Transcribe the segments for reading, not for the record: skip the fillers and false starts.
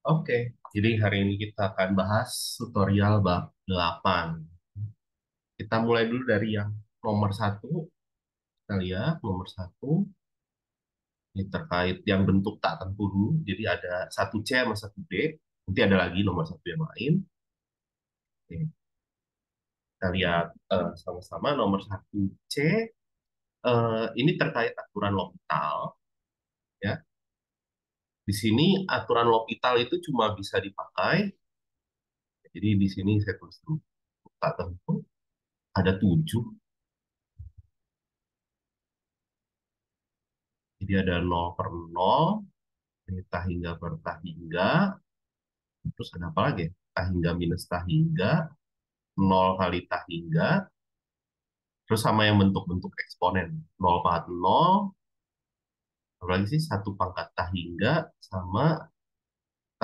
Oke, jadi hari ini kita akan bahas tutorial bab 8. Kita mulai dulu dari yang nomor satu. Kita lihat nomor satu. Ini terkait yang bentuk tak tentu dulu. Jadi ada satu C sama satu D. Nanti ada lagi nomor satu yang lain. Oke, kita lihat sama-sama nomor satu C. Ini terkait aturan L'Hopital. Ya. Di sini aturan L'Hopital itu cuma bisa dipakai. Jadi di sini saya tulis dulu. Tak tentu. Ada 7. Jadi ada 0/0, ini hingga per hingga, terus ada apa lagi? Hingga minus hingga, 0 kali hingga, terus sama yang bentuk-bentuk eksponen. 0 pangkat 0, apalagi sih 1 pangkat hingga, sama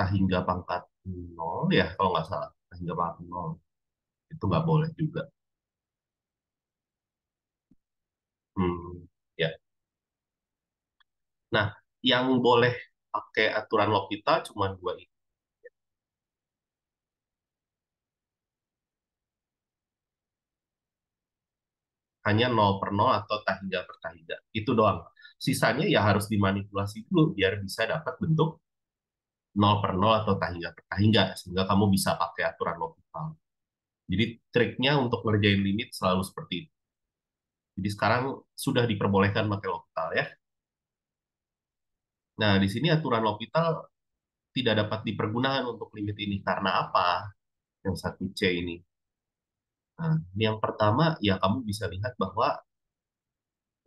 hingga pangkat 0, ya kalau nggak salah. Hingga pangkat 0, itu nggak boleh juga. Hmm, ya. Nah, yang boleh pakai aturan L'Hopital cuma dua ini. Hanya 0/0 atau hingga per hingga. Itu doang. Sisanya ya harus dimanipulasi dulu biar bisa dapat bentuk 0/0 atau tahingga per tahingga sehingga kamu bisa pakai aturan L'Hopital. Jadi triknya untuk ngerjain limit selalu seperti itu. Jadi sekarang sudah diperbolehkan pakai L'Hopital ya. Nah, di sini aturan L'Hopital tidak dapat dipergunakan untuk limit ini karena apa? Yang satu C ini. Nah, ini yang pertama ya kamu bisa lihat bahwa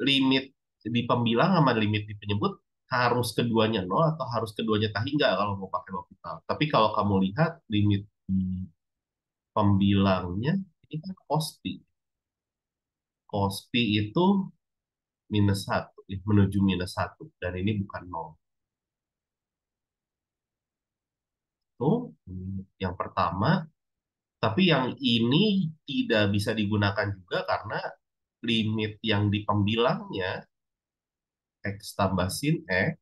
limit di pembilang sama limit di penyebut harus keduanya nol atau harus keduanya tahingga kalau mau pakai L'Hopital. Tapi kalau kamu lihat limit di pembilangnya ini kan cos pi. Cos pi itu minus satu, menuju minus satu, dan ini bukan nol. Itu yang pertama, tapi yang ini tidak bisa digunakan juga karena limit yang di pembilangnya X tambah sin X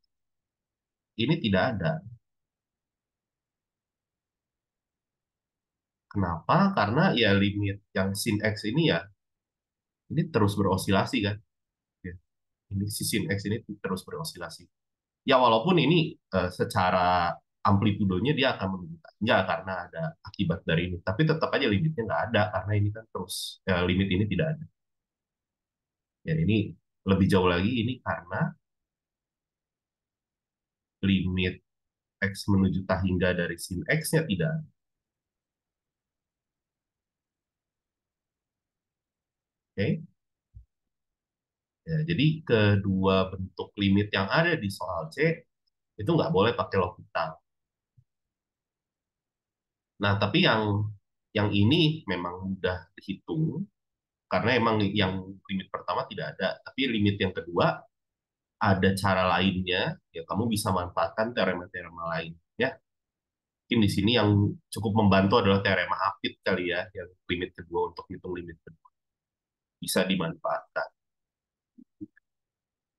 ini tidak ada. Kenapa? Karena ya limit yang sin X ini ya, ini terus berosilasi kan. Ya, ini si sin X ini terus berosilasi. Ya walaupun ini secara amplitudonya dia akan menunjukkan enggak karena ada akibat dari ini, tapi tetap aja limitnya nggak ada karena ini kan terus limit ini tidak ada. Ya ini lebih jauh lagi ini karena limit x menuju hingga dari sin x-nya tidak ada. Oke. Ya, jadi kedua bentuk limit yang ada di soal C itu nggak boleh pakai L'Hopital. Nah, tapi yang ini memang mudah dihitung karena emang yang limit pertama tidak ada, tapi limit yang kedua ada cara lainnya, ya kamu bisa manfaatkan teorema-teorema lain. Ya, mungkin di sini yang cukup membantu adalah teorema Hafid kali ya, yang limit kedua untuk hitung limit kedua. Bisa dimanfaatkan.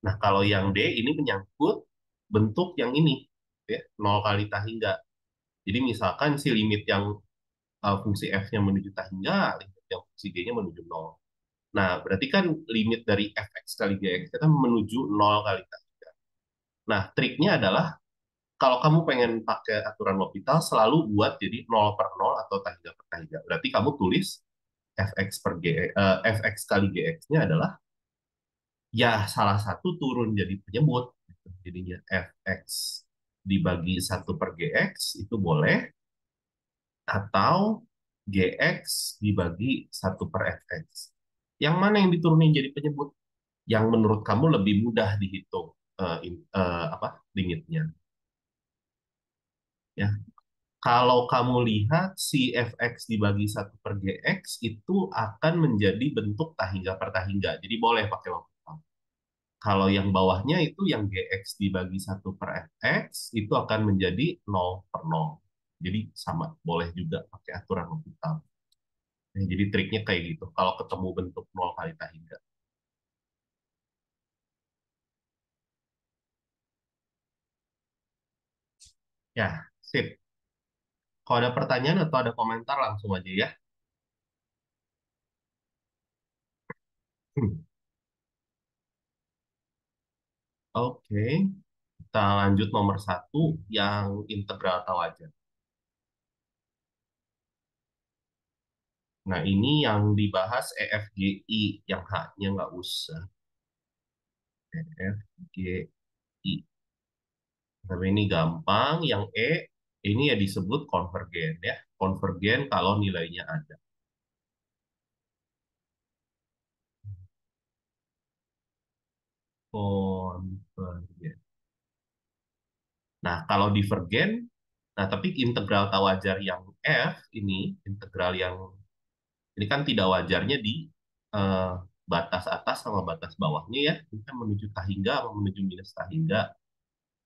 Nah, kalau yang D ini menyangkut bentuk yang ini, ya, 0 kali hingga. Jadi misalkan si limit yang fungsi f-nya menuju hingga, limit yang fungsi g-nya menuju 0. Nah, berarti kan limit dari fx kali gx itu kan menuju 0 kali hingga. Nah, triknya adalah kalau kamu pengen pakai aturan L'Hopital selalu buat jadi 0/0 atau tahingga per tahingga. Berarti kamu tulis fx per g, fx kali gx-nya adalah ya salah satu turun jadi penyebut. Jadinya fx dibagi 1/gx itu boleh, atau gx dibagi 1/fx. Yang mana yang diturunin jadi penyebut? Yang menurut kamu lebih mudah dihitung apa limitnya? Ya, kalau kamu lihat si fx dibagi 1/gx itu akan menjadi bentuk tahingga per tahingga. Jadi boleh pakai L'Hopital. Kalau yang bawahnya itu yang gx dibagi 1/fx itu akan menjadi 0/0. Jadi sama, boleh juga pakai aturan L'Hopital. Nah, jadi triknya kayak gitu. Kalau ketemu bentuk 0 kali tahingga. Ya, sip. Kalau ada pertanyaan atau ada komentar langsung aja ya. Hmm. Oke, kita lanjut nomor satu yang integral Tawajar. Nah, ini yang dibahas EFGI, yang H-nya nggak usah. EFGI. Tapi ini gampang, yang ini ya disebut konvergen ya. Konvergen kalau nilainya ada. Konvergen. Nah, kalau divergen, nah tapi integral tawajar yang F ini, integral yang ini kan tidak wajarnya di eh, batas atas sama batas bawahnya ya. Ini kan menuju tahingga sama menuju minus tahingga.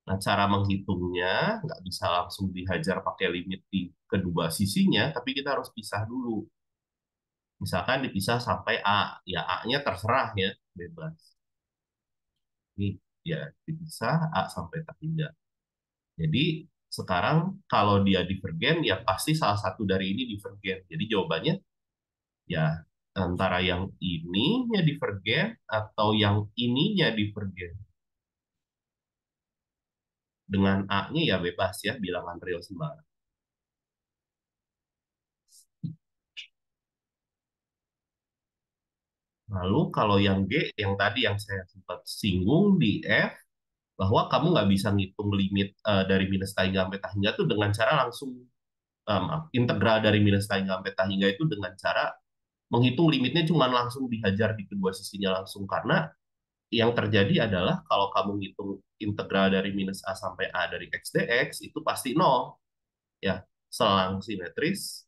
Nah, cara menghitungnya nggak bisa langsung dihajar pakai limit di kedua sisinya, tapi kita harus pisah dulu. Misalkan dipisah sampai A, ya A-nya terserah ya, bebas. Ini ya dipisah A sampai tahingga. Jadi sekarang kalau dia divergen, ya pasti salah satu dari ini divergen. Jadi jawabannya ya antara yang ininya divergen atau yang ininya divergen. Dengan A-nya ya bebas ya, bilangan real sembarang. Lalu kalau yang G, yang tadi yang saya sempat singgung di F, bahwa kamu nggak bisa ngitung limit dari minus tahingga sampai tahingga itu dengan cara langsung, integral dari minus tahingga sampai tahingga itu dengan cara menghitung limitnya cuma langsung dihajar di kedua sisinya langsung. Karena yang terjadi adalah kalau kamu ngitung integral dari minus A sampai A dari X dx, itu pasti nol. Ya, selang simetris,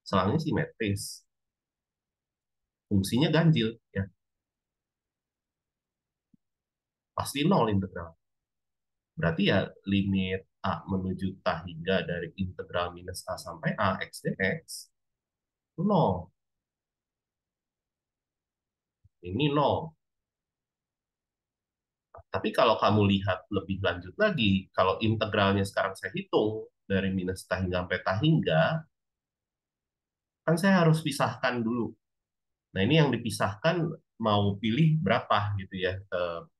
selangnya simetris, fungsinya ganjil, ya pasti nol integral. Berarti ya limit A menuju tahingga dari integral minus A sampai A X dx itu nol. Ini nol. Tapi kalau kamu lihat lebih lanjut lagi, kalau integralnya sekarang saya hitung dari minus tahingga sampai tahingga, kan saya harus pisahkan dulu. Nah, ini yang dipisahkan mau pilih berapa gitu ya,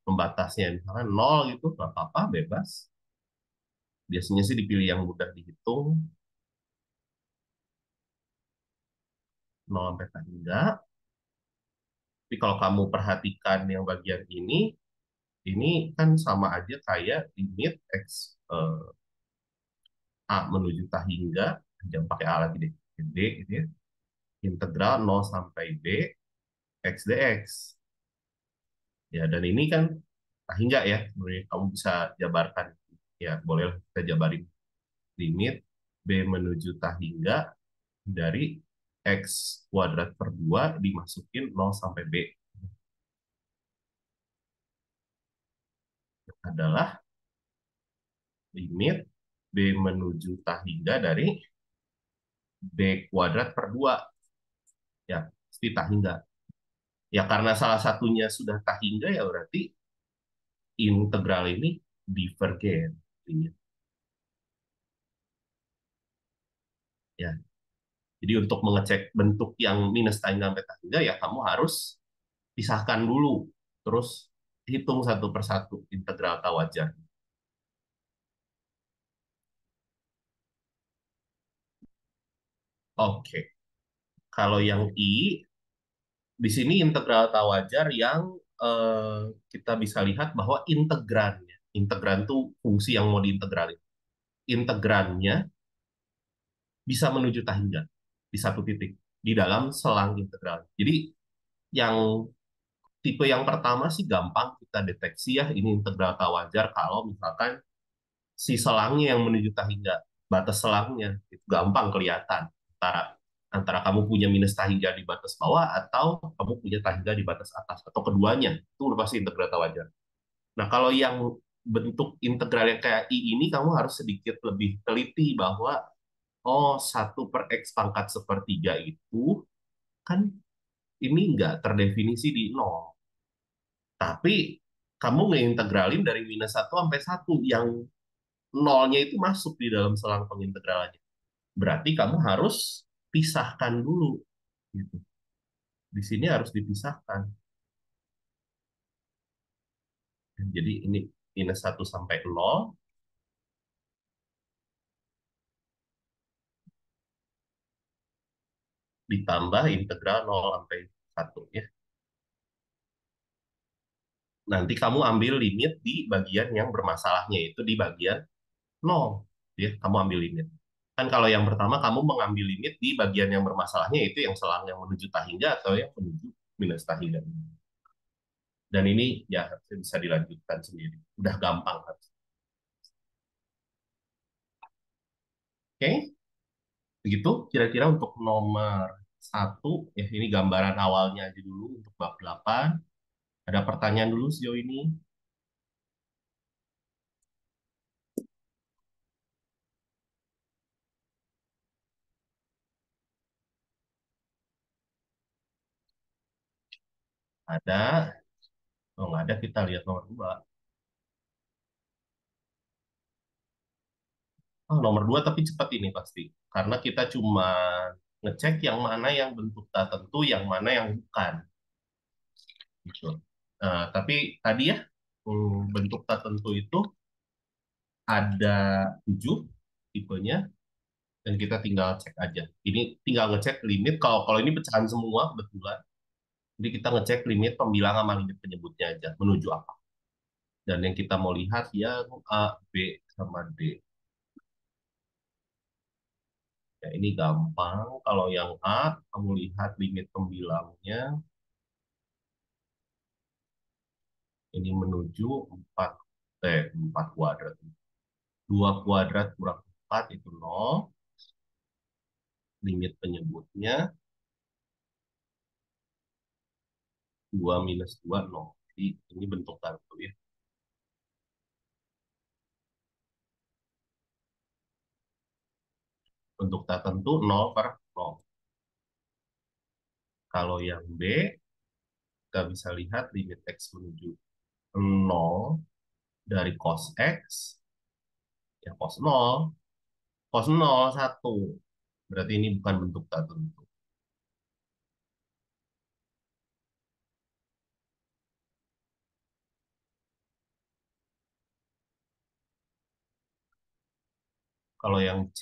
pembatasnya. Misalkan nol gitu, nggak apa-apa, bebas. Biasanya sih dipilih yang mudah dihitung, nol sampai tahingga. Tapi kalau kamu perhatikan yang bagian ini kan sama aja kayak limit X, A menuju tahingga, jangan pakai A lagi deh, D gitu ya, integral nol sampai B X dx. Ya, dan ini kan tahingga ya, sebenarnya kamu bisa jabarkan. Ya, boleh kita jabarin limit B menuju tahingga dari X kuadrat per 2 dimasukin nol sampai B adalah limit B menuju tahingga dari B kuadrat per 2. Ya, pasti tahingga. Ya, karena salah satunya sudah tahingga, ya berarti integral ini divergen. Ya, jadi untuk mengecek bentuk yang minus tahingga sampai tahingga, ya kamu harus pisahkan dulu. Terus hitung satu persatu integral tawajar. Oke, kalau yang I, di sini integral tawajar yang kita bisa lihat bahwa integrannya, integran itu fungsi yang mau diintegralin. Integrannya bisa menuju tahingga di satu titik di dalam selang integral. Jadi yang tipe yang pertama sih gampang kita deteksi ya, ini integral wajar kalau misalkan si selangnya yang menuju tahingga, batas selangnya itu gampang kelihatan antara antara kamu punya minus tahingga di batas bawah atau kamu punya tahingga di batas atas atau keduanya, itu udah pasti integral wajar. Nah, kalau yang bentuk integral yang kayak I ini, kamu harus sedikit lebih teliti bahwa oh, 1/x⁴ itu kan ini nggak terdefinisi di nol. Tapi kamu ngeintegralin dari minus 1 sampai 1 yang nolnya itu masuk di dalam selang pengintegralannya. Berarti kamu harus pisahkan dulu gitu. Di sini harus dipisahkan. Jadi ini minus 1 sampai 0 ditambah integral 0 sampai 1 ya. Nanti kamu ambil limit di bagian yang bermasalahnya, itu di bagian 0 ya, kamu ambil limit. Kan kalau yang pertama kamu mengambil limit di bagian yang bermasalahnya, itu yang selang yang menuju tahingga atau yang menuju minus tahingga. Dan ini ya bisa dilanjutkan sendiri. Udah gampang kan. Oke, begitu kira-kira untuk nomor 1 ya, ini gambaran awalnya aja dulu untuk bab 8. Ada pertanyaan dulu sejauh ini? Ada? Oh, nggak ada, kita lihat nomor 2. Oh, nomor 2 tapi cepat ini pasti. Karena kita cuma ngecek yang mana yang bentuk tak tentu, yang mana yang bukan. Gitu. Nah, tapi tadi ya, bentuk tak tentu itu ada 7 tipenya, dan kita tinggal cek aja. Ini tinggal ngecek limit. Kalau kalau ini pecahan semua kebetulan, jadi kita ngecek limit pembilang sama limit penyebutnya aja menuju apa. Dan yang kita mau lihat ya A, B, sama D. Ya, ini gampang. Kalau yang A, kamu lihat limit pembilangnya, ini menuju 4, 4 kuadrat. 2 kuadrat kurang 4 itu 0. Limit penyebutnya 2 minus 2, 0. Jadi ini bentuk kartu ya. Bentuk tak tentu 0/0. Kalau yang B, kita bisa lihat limit X menuju 0 dari cos X, ya cos 0. Cos 0, 1. Berarti ini bukan bentuk tak tentu. Kalau yang C,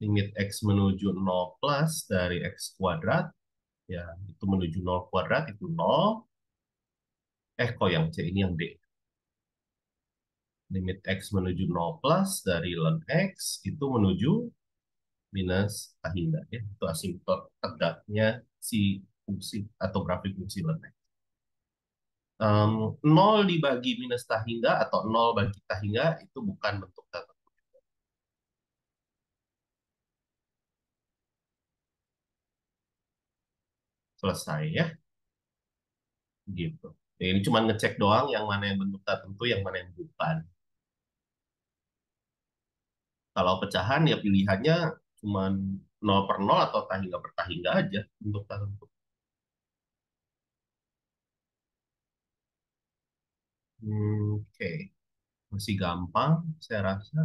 limit X menuju 0 plus dari X kuadrat, ya itu menuju 0 kuadrat, itu 0. Kok yang C, ini yang D. Limit X menuju 0 plus dari ln X, itu menuju minus tahingga. Ya. Itu asimptot tegaknya si fungsi atau grafik fungsi ln X. 0 dibagi minus tahingga atau 0 bagi tahingga itu bukan bentuk tata. Selesai ya, gitu. Ya, ini cuma ngecek doang yang mana yang bentuk tak tentu, yang mana yang bukan. Kalau pecahan ya pilihannya cuma 0/0 atau tahingga per tahingga aja bentuk tak tentu. Oke, masih gampang saya rasa.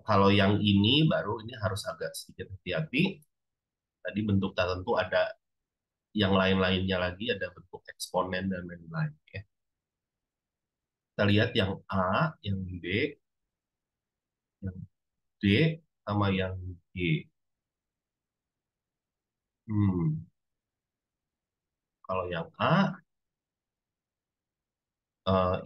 Kalau yang ini baru ini harus agak sedikit hati-hati. Tadi bentuk tak tentu ada yang lain-lainnya lagi, ada bentuk eksponen dan lain-lain. Ya. Kita lihat yang A, yang B, yang D, sama yang G. Hmm, kalau yang A,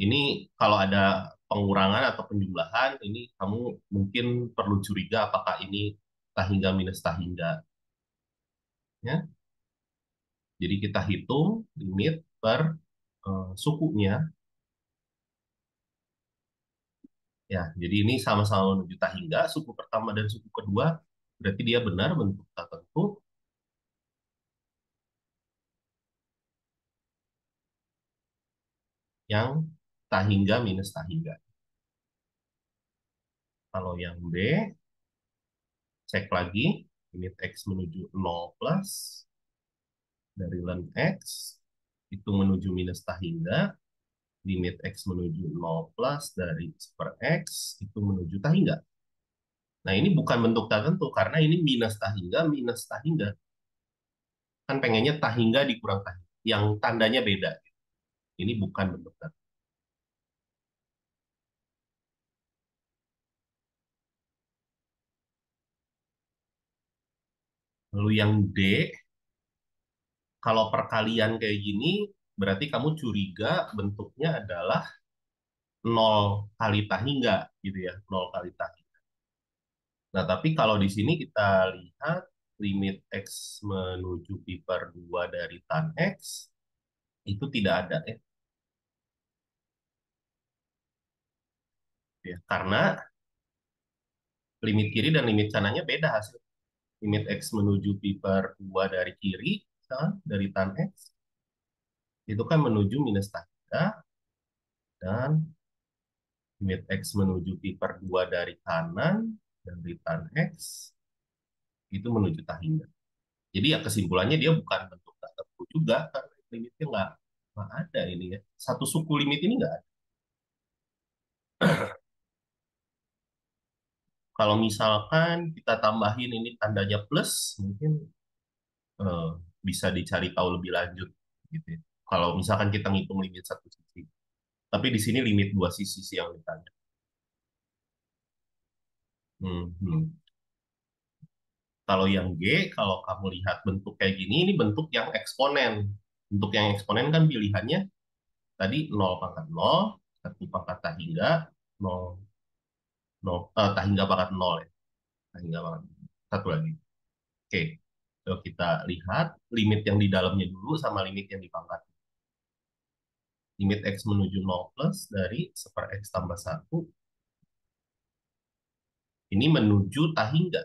ini kalau ada pengurangan atau penjumlahan, ini kamu mungkin perlu curiga apakah ini tahingga minus tahingga. Ya. Jadi kita hitung limit per sukunya. Ya, jadi ini sama-sama menuju tahingga, suku pertama dan suku kedua, berarti dia benar bentuk tak tentu yang tahingga minus tahingga. Kalau yang B, cek lagi, limit X menuju 0 plus dari ln X, itu menuju minus tahingga, limit X menuju 0 plus dari per X itu menuju tahingga. Nah, ini bukan bentuk tertentu karena ini minus tahingga, minus tahingga. Kan pengennya tahingga dikurang tahingga. Yang tandanya beda. Ini bukan bentuk tertentu. Lalu yang D, kalau perkalian kayak gini, berarti kamu curiga bentuknya adalah nol kali tahingga, gitu ya. Nol kali tahingga. Nah, tapi kalau di sini kita lihat limit X menuju pi per 2 dari tan X, itu tidak ada ya. Karena limit kiri dan limit kanannya beda hasil. Limit X menuju pi per 2 dari kiri, misalkan, dari tan X, itu kan menuju minus tahingga, dan limit X menuju pi per 2 dari kanan, dari tan X, itu menuju tahingga. Jadi ya kesimpulannya dia bukan bentuk tertentu juga, karena limitnya nggak ada ini ya. Satu suku limit ini nggak ada. Kalau misalkan kita tambahin ini tandanya plus, mungkin eh, bisa dicari tahu lebih lanjut gitu ya. Kalau misalkan kita ngitung limit satu sisi. Tapi di sini limit dua sisi sih yang ditanya. Hmm, hmm. Kalau yang G, kalau kamu lihat bentuk kayak gini, ini bentuk yang eksponen. Bentuk yang eksponen kan pilihannya tadi nol pangkat nol, 1 pangkat tahingga, 0, 0 tahingga pangkat nol ya. Tahingga pangkat satu lagi. Oke, kalau kita lihat limit yang di dalamnya dulu sama limit yang di pangkat. Limit X menuju 0 plus dari 1 X tambah 1, ini menuju tahingga.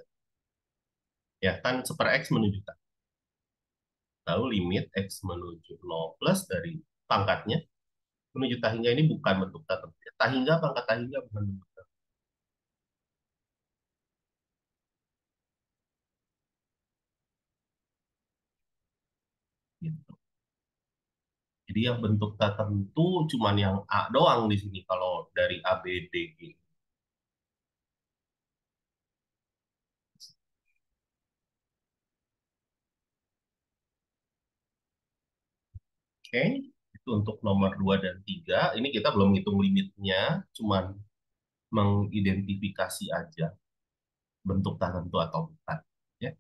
Ya kan 1 X menuju tahingga. Lalu limit X menuju 0 plus dari pangkatnya menuju tahingga ini bukan bentuk tertentu. Tahingga, pangkat tahingga bukan bentuk tertentu. Gitu. Jadi yang bentuk tertentu cuman yang A doang di sini kalau dari A, B, D, G. Oke, itu untuk nomor 2 dan 3. Ini kita belum hitung limitnya, cuman mengidentifikasi aja bentuk tertentu atau bukan. Ya.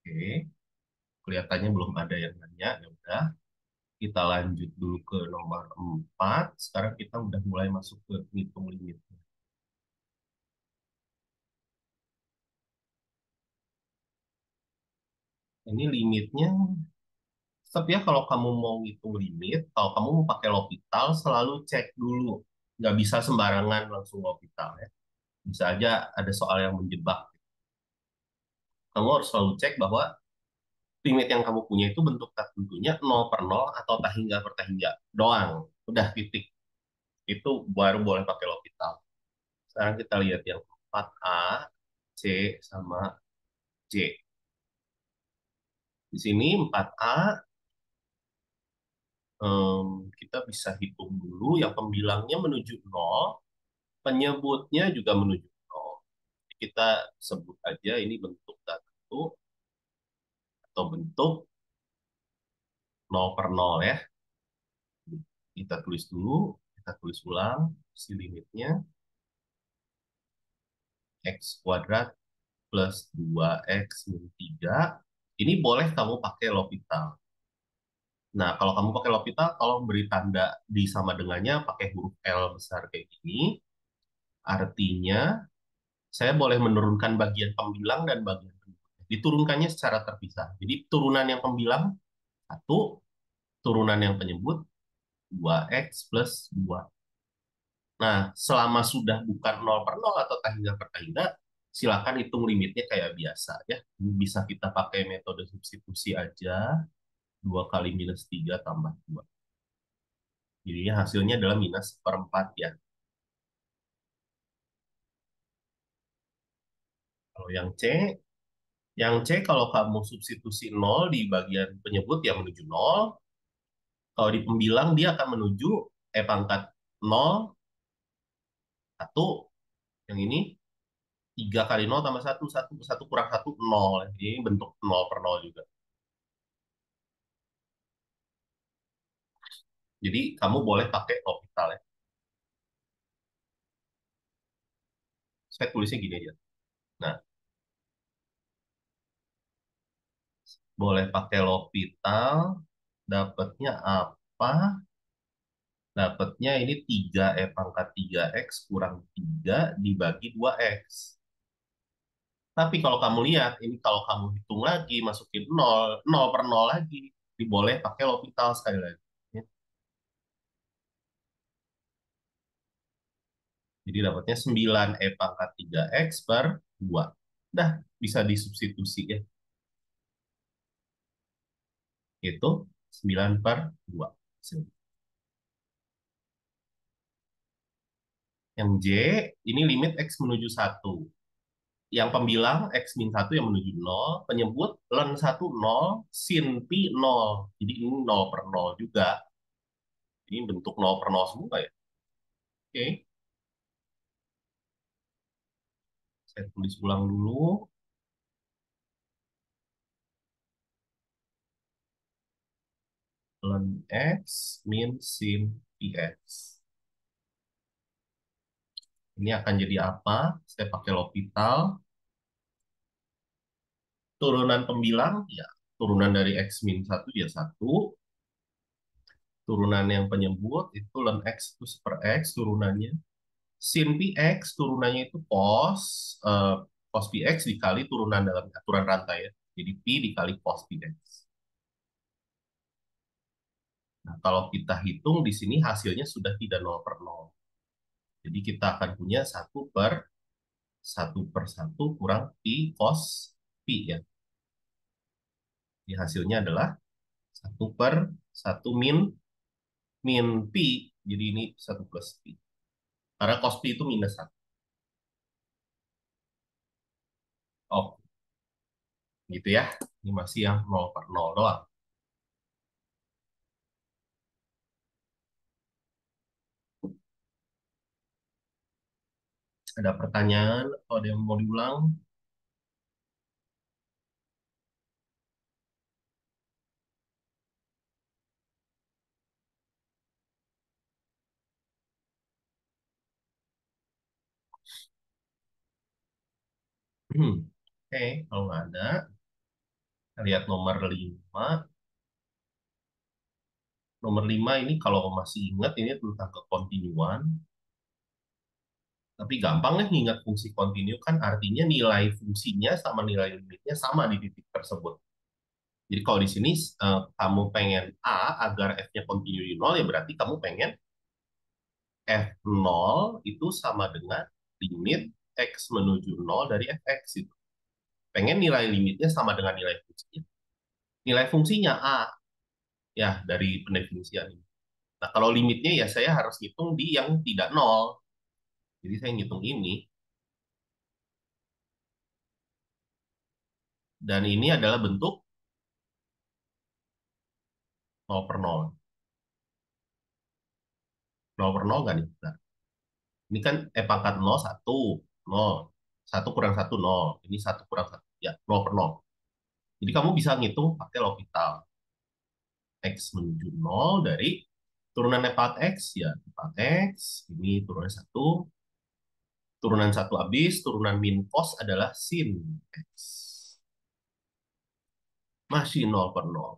Oke, kelihatannya belum ada yang nanya. Ya udah, kita lanjut dulu ke nomor 4. Sekarang kita udah mulai masuk ke hitung limit. Ini limitnya, tetap ya kalau kamu mau ngitung limit, kalau kamu mau pakai L'Hopital, selalu cek dulu. Nggak bisa sembarangan langsung L'Hopital ya. Bisa aja ada soal yang menjebak. Kamu harus selalu cek bahwa limit yang kamu punya itu bentuk tertentunya nol per nol atau tahingga per tahingga doang. Udah titik. Itu baru boleh pakai L'Hopital. Sekarang kita lihat yang 4A, C, sama J. Di sini 4A, kita bisa hitung dulu yang pembilangnya menuju nol, penyebutnya juga menuju nol. Kita sebut aja ini bentuk tertentu atau bentuk nol per nol ya. Kita tulis dulu, kita tulis ulang si limitnya x kuadrat plus 2x min 3. Ini boleh kamu pakai L'Hopital. Nah, kalau kamu pakai L'Hopital, tolong beri tanda di sama dengannya pakai huruf L besar kayak gini. Artinya, saya boleh menurunkan bagian pembilang dan bagian penyebut. Diturunkannya secara terpisah. Jadi, turunan yang pembilang, 1, turunan yang penyebut, 2x plus 2. Nah, selama sudah bukan nol per nol atau tahingga per tahingga, silakan hitung limitnya kayak biasa ya. Bisa kita pakai metode substitusi aja, 2 kali minus 3 tambah 2. Jadi hasilnya adalah minus seperempat ya. Kalau yang C, Yang C kalau kamu substitusi nol di bagian penyebut ya menuju nol. Kalau di pembilang dia akan menuju pangkat nol satu. Yang ini 3 kali nol tambah satu, satu, satu kurang satu, nol. Ini bentuk nol per nol juga. Jadi kamu boleh pakai orbital ya. Saya tulisnya gini aja. Nah, boleh pakai L'Hopital, dapatnya apa? Dapatnya ini 3 pangkat 3x kurang 3 dibagi 2x. Tapi kalau kamu lihat, ini kalau kamu hitung lagi, masukin nol, nol per nol lagi. Boleh pakai L'Hopital sekali lagi. Ya. Jadi dapatnya 9 pangkat 3x per 2. Dah, bisa disubstitusi ya. Itu 9 per 2. Yang J, ini limit X menuju satu. Yang pembilang X min satu yang menuju nol, penyebut len satu nol, sin pi nol. Jadi ini nol per nol juga. Ini bentuk nol per nol semua ya. Oke, saya tulis ulang dulu. Len X min sin px. Ini akan jadi apa? Saya pakai L'Hopital. Turunan pembilang, ya turunan dari X min satu dia satu. Turunan yang penyebut itu len X itu per X turunannya. Sin px turunannya itu cos px dikali turunan dalam aturan rantai ya. Jadi pi dikali cos px. Nah, kalau kita hitung di sini hasilnya sudah tidak nol per nol. Jadi kita akan punya satu per satu kurang pi cos pi ya. Jadi hasilnya adalah satu per satu min min pi. Jadi ini satu plus pi. Karena cos pi itu minus satu. Oh, gitu ya. Ini masih yang nol per nol doang. Ada pertanyaan atau ada yang mau diulang? Oke, kalau nggak ada, kita lihat nomor 5. Nomor 5 ini kalau masih ingat ini tentang kekontinuan. Tapi gampang nih ingat fungsi kontinu kan artinya nilai fungsinya sama nilai limitnya sama di titik tersebut. Jadi kalau di sini kamu pengen A agar F-nya kontinu di nol, ya berarti kamu pengen F0 itu sama dengan limit X menuju nol dari Fx itu. Pengen nilai limitnya sama dengan nilai fungsinya. Nilai fungsinya A, ya dari pendefinisian ini. Nah, kalau limitnya ya saya harus hitung di yang tidak nol. Jadi saya ngitung ini, dan ini adalah bentuk nol per nol. Nol per nol kan nih? Nah, ini kan pangkat nol satu, nol. Satu kurang satu, nol. Ini satu kurang satu, ya nol per nol. Jadi kamu bisa ngitung pakai L'Hopital. X menuju nol dari turunan 4x, ya 4x. Ini turunan satu. Turunan satu habis, turunan min cos adalah sin X. Masih nol per nol.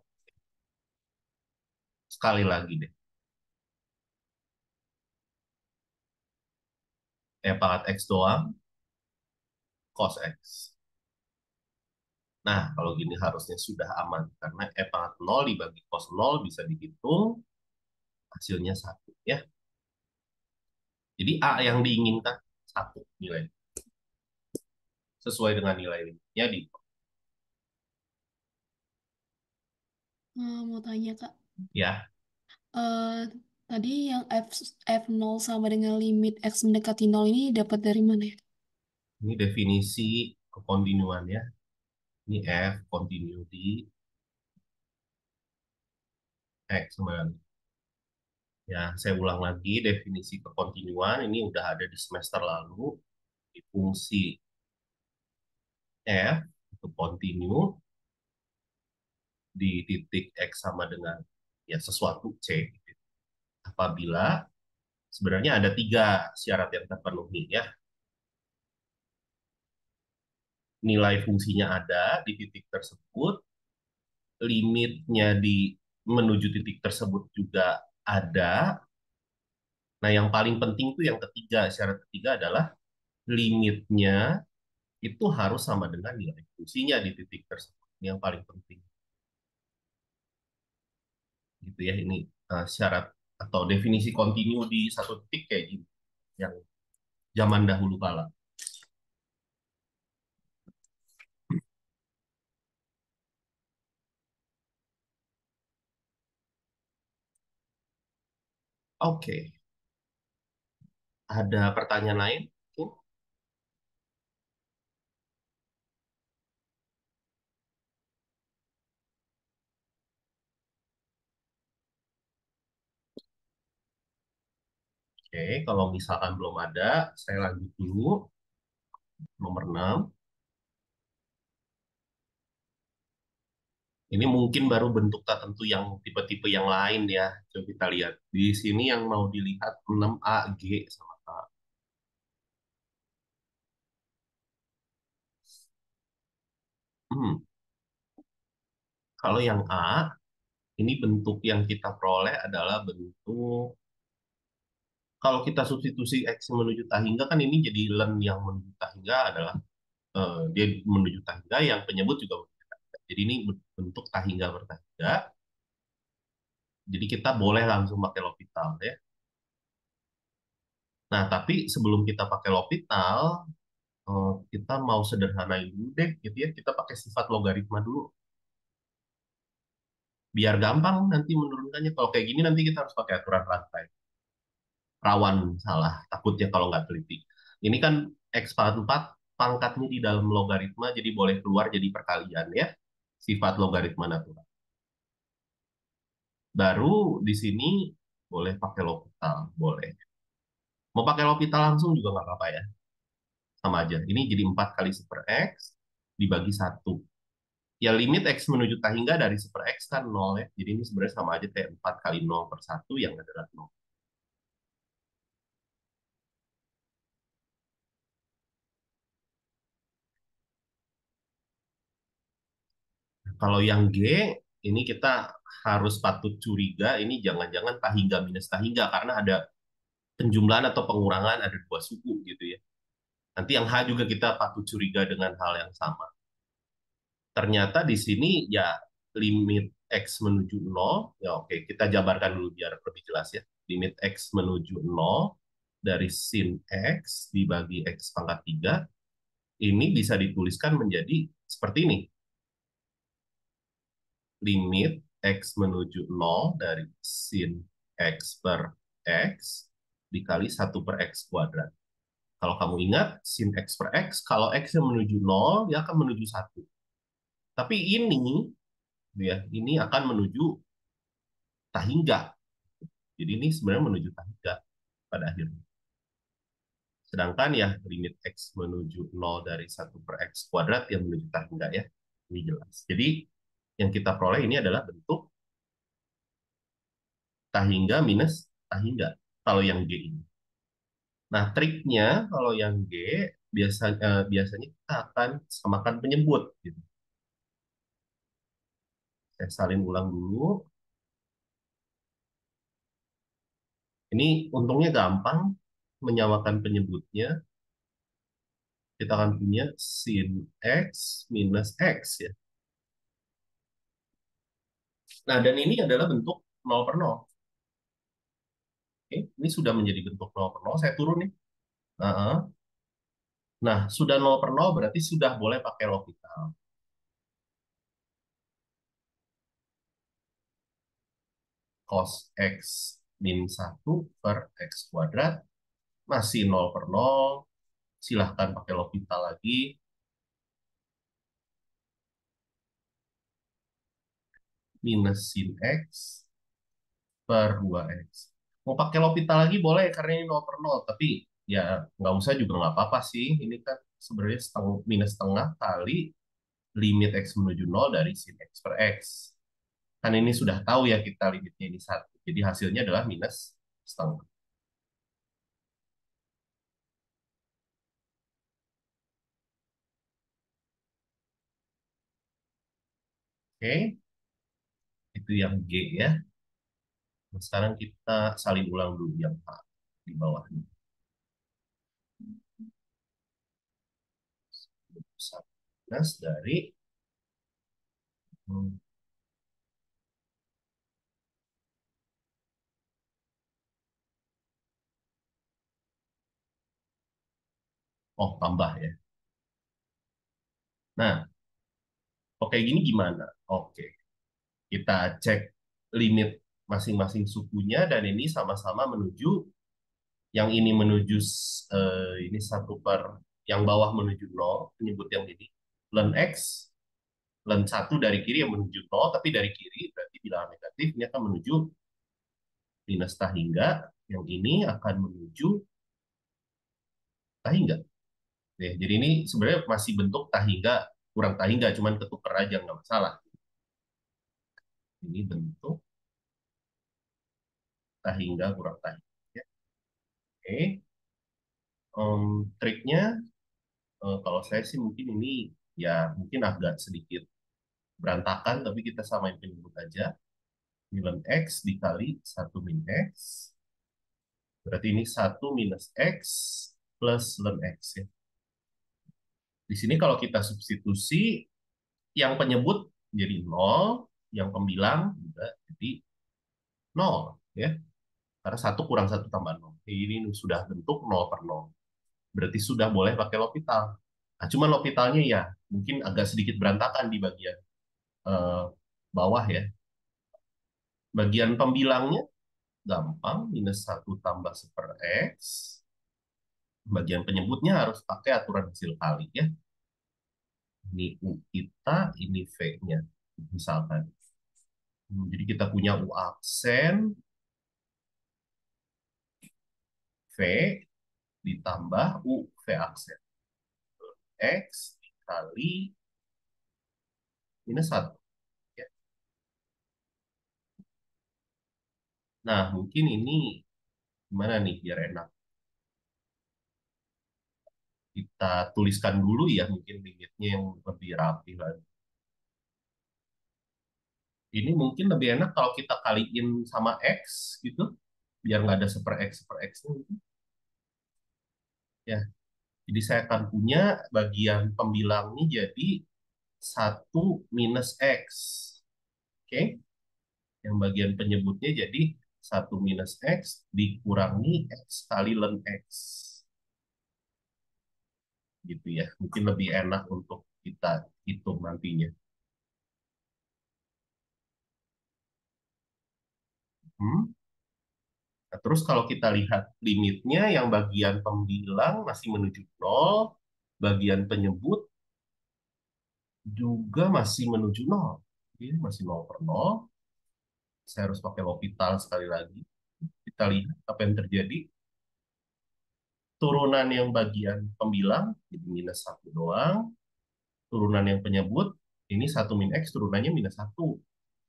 Sekali lagi deh. Pangkat X doang, cos X. Nah, kalau gini harusnya sudah aman. Karena E pangkat 0 dibagi cos 0 bisa dihitung, hasilnya 1. Ya. Jadi A yang diinginkan 1 nilai. Sesuai dengan nilai limitnya di. Mau tanya Kak, Ya, Eh, tadi yang F0 sama dengan limit X mendekati nol ini dapat dari mana ya? ini definisi kekontinuan ya. Ini F continue di X kembali. Ya, saya ulang lagi definisi kekontinuan. Ini udah ada di semester lalu. Di fungsi F itu continue di titik X sama dengan ya sesuatu C. Apabila sebenarnya ada tiga syarat yang terpenuhi ya. Nilai fungsinya ada di titik tersebut, limitnya di menuju titik tersebut juga ada. Nah, yang paling penting itu yang ketiga, syarat ketiga adalah limitnya itu harus sama dengan nilai fungsinya di titik tersebut. Ini yang paling penting. Gitu ya, ini syarat atau definisi kontinu di satu titik kayak gini yang zaman dahulu kala. Oke, ada pertanyaan lain? Oke, kalau misalkan belum ada, saya lanjut dulu. Nomor 6. Ini mungkin baru bentuk tertentu yang tipe-tipe yang lain ya. Coba kita lihat. Di sini yang mau dilihat 6A, G, sama K. Hmm. Kalau yang A, ini bentuk yang kita peroleh adalah bentuk, kalau kita substitusi X menuju Tahingga, kan ini jadi len yang menuju Tahingga adalah, dia menuju Tahingga, yang penyebut juga menuju Tahingga. Jadi ini bentuk Tahingga bertahingga. Jadi kita boleh langsung pakai L'Hopital ya. Nah, tapi sebelum kita pakai L'Hopital, kita mau sederhanain dulu deh gitu ya, kita pakai sifat logaritma dulu biar gampang nanti menurunkannya. Kalau kayak gini nanti kita harus pakai aturan rantai, rawan salah takutnya kalau nggak teliti. Ini kan x pangkat 4 pangkatnya di dalam logaritma, jadi boleh keluar jadi perkalian ya, sifat logaritma natural. Baru di sini boleh pakai L'Hopital, boleh. Mau pakai L'Hopital langsung juga nggak apa-apa ya, sama aja. Ini jadi 4 kali super x dibagi satu. Ya, limit X menuju Tahingga dari super X kan 0 ya. Jadi ini sebenarnya sama aja kayak 4 kali 0 per 1 yang adalah 0. Kalau yang G, ini kita harus patut curiga, ini jangan-jangan Tahingga minus Tahingga, karena ada penjumlahan atau pengurangan, ada dua suku gitu ya. Nanti yang H juga kita patut curiga dengan hal yang sama. Ternyata di sini ya limit X menuju 0, ya oke, kita jabarkan dulu biar lebih jelas ya. Limit X menuju 0 dari sin X dibagi X pangkat 3, ini bisa dituliskan menjadi seperti ini. Limit X menuju 0 dari sin X per X dikali 1/X². Kalau kamu ingat, sin X per X, kalau X yang menuju 0, dia akan menuju 1. Tapi ini akan menuju Tahingga. Jadi ini sebenarnya menuju Tahingga pada akhirnya. Sedangkan ya limit X menuju 0 dari 1/X² yang menuju Tahingga ya. Ini jelas. Jadi yang kita peroleh ini adalah bentuk Tahingga minus Tahingga kalau yang G ini. Nah, triknya kalau yang G biasanya kita akan samakan penyebut gitu. Saya salin ulang dulu. Ini untungnya gampang menyamakan penyebutnya. Kita akan punya sin X minus X ya. Nah, dan ini adalah bentuk 0/0. Oke, ini sudah menjadi bentuk 0/0. Saya turun nih. Nah, nah, sudah 0/0 berarti sudah boleh pakai L'Hopital. Cos X min 1/X². Masih 0/0. Silahkan pakai L'Hopital lagi. minus sin X per 2X. Mau pakai L'Hopital lagi boleh karena ini 0 per 0. Tapi ya nggak usah juga nggak apa-apa sih. Ini kan sebenarnya minus setengah kali limit X menuju 0 dari sin X per X. Kan ini sudah tahu ya kita limitnya ini satu. Jadi hasilnya adalah minus setengah. Oke, itu yang G ya. Nah, sekarang kita salin ulang dulu yang A di bawahnya. Minus dari hmm, oh tambah ya. Nah, oke gini gimana? Oke, kita cek limit masing-masing sukunya dan ini sama-sama menuju yang ini menuju ini satu per yang bawah menuju nol menyebut yang ini len X len satu dari kiri yang menuju nol tapi dari kiri berarti bilangan negatif ini akan menuju minus tahingga yang ini akan menuju tahingga. Ya, jadi ini sebenarnya masih bentuk tahingga kurang tahingga cuman ketuker aja nggak masalah. Ini bentuk tahingga kurang tahingga. Ya. Oke. Triknya kalau saya sih mungkin ini ya mungkin agak sedikit berantakan tapi kita samain penyebut aja. Min X dikali satu min X berarti ini satu minus X plus ln X ya. Di sini kalau kita substitusi yang penyebut jadi nol, yang pembilang juga jadi nol ya. Karena satu kurang satu tambah nol. Ini sudah bentuk nol per nol. Berarti sudah boleh pakai L'Hopital. Nah, cuma L'Hopitalnya ya mungkin agak sedikit berantakan di bagian eh, bawah ya. Bagian pembilangnya gampang, minus satu tambah seper X. Bagian penyebutnya harus pakai aturan hasil kali ya. Ini U kita, ini V-nya. Misalkan. Jadi kita punya U aksen, V ditambah U V aksen. X dikali minus 1. Ya. Nah, mungkin ini gimana nih biar enak. Kita tuliskan dulu ya mungkin limitnya yang lebih rapi lagi. Ini mungkin lebih enak kalau kita kaliin sama X gitu, biar nggak ada seper X gitu. Ya, jadi saya akan punya bagian pembilangnya jadi satu minus X. Oke, yang bagian penyebutnya jadi satu minus X dikurangi X kali ln X. Gitu ya, mungkin lebih enak untuk kita hitung nantinya. Hmm. Nah, terus kalau kita lihat limitnya, yang bagian pembilang masih menuju nol, bagian penyebut juga masih menuju nol. Ini masih nol per nol. Saya harus pakai L'Hopital sekali lagi. Kita lihat apa yang terjadi. Turunan yang bagian pembilang, jadi minus satu doang. Turunan yang penyebut, ini satu min X, turunannya minus satu.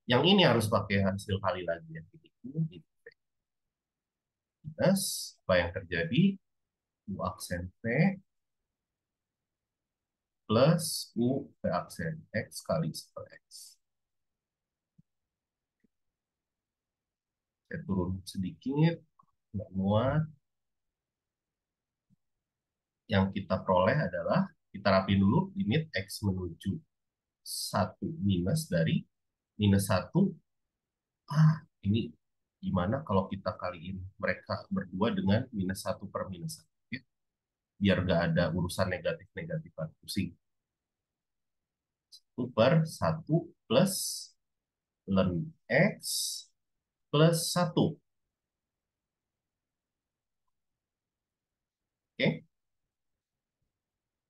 Yang ini harus pakai hasil kali lagi ya. Jadi, minus, apa yang terjadi? U aksen V plus U V aksen X kali per X. Saya turun sedikit, nggak muat. Yang kita peroleh adalah, kita rapi dulu, limit X menuju satu minus dari minus satu. Ini gimana kalau kita kaliin mereka berdua dengan minus satu per minus satu. Ya? Biar nggak ada urusan negatif-negatifan. Pusing. 1 per 1 plus ln X plus 1. Oke?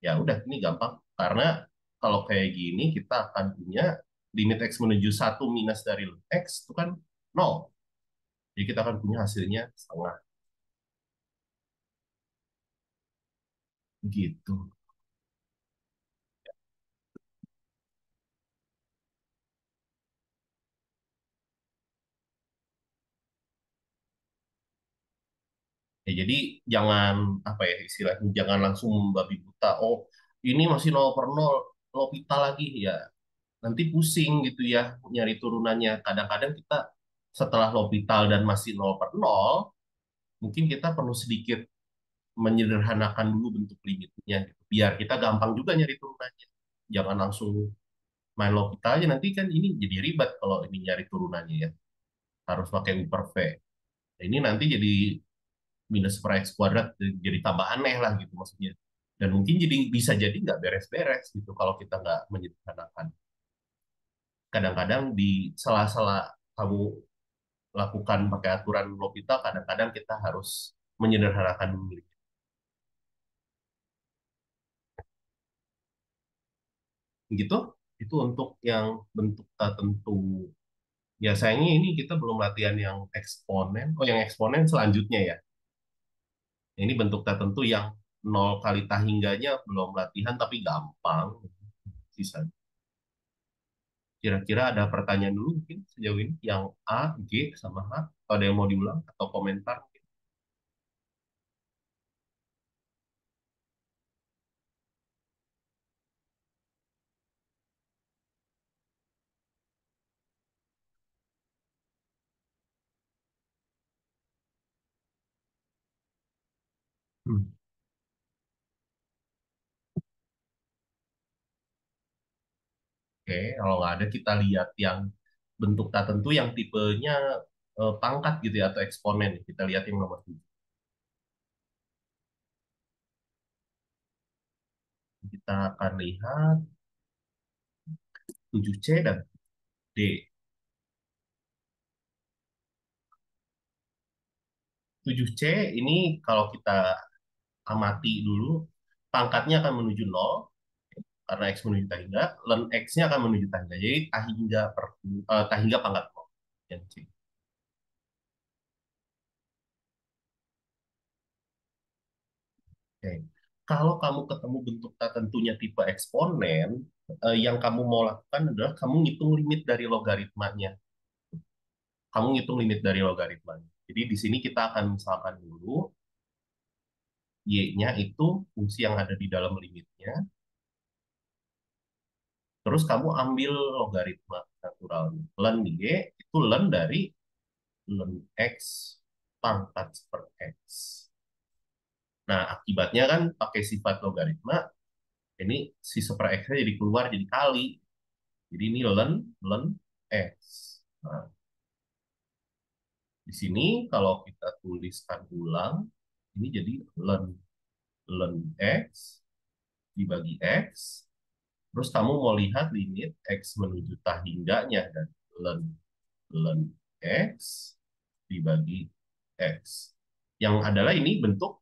Ya udah, ini gampang. Karena kalau kayak gini kita akan punya limit X menuju satu minus dari X itu kan nol. Jadi kita akan punya hasilnya setengah. Gitu. Ya, jadi jangan apa ya istilahnya jangan langsung membabi buta. Oh, ini masih nol per nol, L'Hopital lagi ya. Nanti pusing gitu ya nyari turunannya. Kadang-kadang kita setelah L'Hopital dan masih nol per nol, mungkin kita perlu sedikit menyederhanakan dulu bentuk limitnya gitu. Biar kita gampang juga nyari turunannya. Jangan langsung main L'Hopital aja nanti kan ini jadi ribet kalau ini nyari turunannya ya. Harus pakai upper V. Nah, ini nanti jadi minus per x kuadrat jadi tambah aneh lah gitu maksudnya. Dan mungkin jadi bisa jadi nggak beres-beres gitu kalau kita nggak menyederhanakan. Kadang-kadang di sela-sela kamu lakukan pakai aturan L'Hopital, kadang-kadang kita harus menyederhanakan dulu. Gitu, itu untuk yang bentuk tertentu. Ya sayangnya ini kita belum latihan yang eksponen. Oh, yang eksponen selanjutnya ya. Ini bentuk tertentu yang nol kali tahingganya belum latihan tapi gampang. Sisa. Kira-kira ada pertanyaan dulu mungkin sejauh ini yang A, G, sama H. Atau ada yang mau diulang atau komentar? Hmm. Oke, kalau nggak ada kita lihat yang bentuk tertentu yang tipenya pangkat gitu ya atau eksponen. Kita lihat yang nomor 7. Kita akan lihat 7C dan D. 7C ini kalau kita amati dulu, pangkatnya akan menuju 0, karena X menuju tahingga, ln X-nya akan menuju tahingga. Jadi tahingga pangkat 0. Yang C. Oke. Kalau kamu ketemu bentuk tertentunya tipe eksponen, yang kamu mau lakukan adalah kamu ngitung limit dari logaritmanya. Kamu ngitung limit dari logaritmanya. Jadi di sini kita akan misalkan dulu y-nya itu fungsi yang ada di dalam limitnya. Terus kamu ambil logaritma naturalnya. Ln y itu ln dari ln x pangkat per x. Nah, akibatnya kan pakai sifat logaritma, ini si super x-nya jadi keluar jadi kali. Jadi ini ln x. Nah, di sini kalau kita tuliskan ulang, ini jadi ln x dibagi x. Terus kamu mau lihat limit x menuju tahingganya dan ln ln x dibagi x. Yang adalah ini bentuk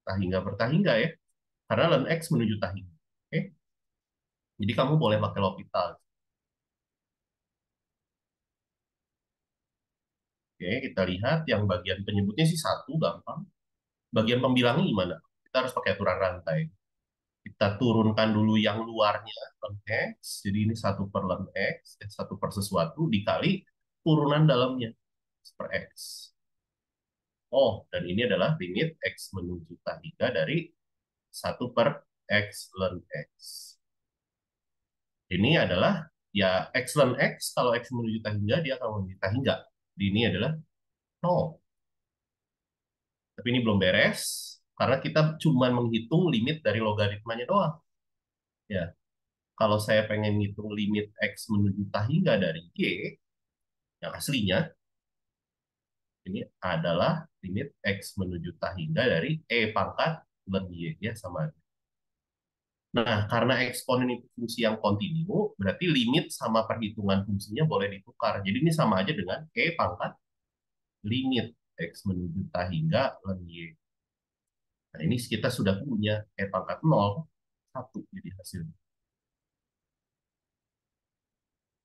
tahingga per tahingga ya. Karena ln x menuju tahingga. Oke? Jadi kamu boleh pakai L'Hopital. Oke, kita lihat yang bagian penyebutnya sih satu, gampang. Bagian pembilangnya gimana? Kita harus pakai aturan rantai. Kita turunkan dulu yang luarnya, ln x. Jadi ini satu per ln x, satu per sesuatu, dikali turunan dalamnya, per x. Oh, dan ini adalah limit x menuju tahingga dari satu per x ln x. Ini adalah ya x ln x, kalau x menuju tahingga, dia akan menuju tahingga. Ini adalah 0. Tapi ini belum beres, karena kita cuma menghitung limit dari logaritmanya doang. Ya, kalau saya pengen ngitung limit x menuju tahingga dari y, yang aslinya, ini adalah limit x menuju tahingga dari e pangkat ln y, ya sama. Nah, karena eksponen itu fungsi yang kontinu, berarti limit sama perhitungan fungsinya boleh ditukar. Jadi ini sama aja dengan E pangkat limit X menuju hingga ln Y. Nah, ini kita sudah punya E pangkat 0, 1 jadi hasilnya.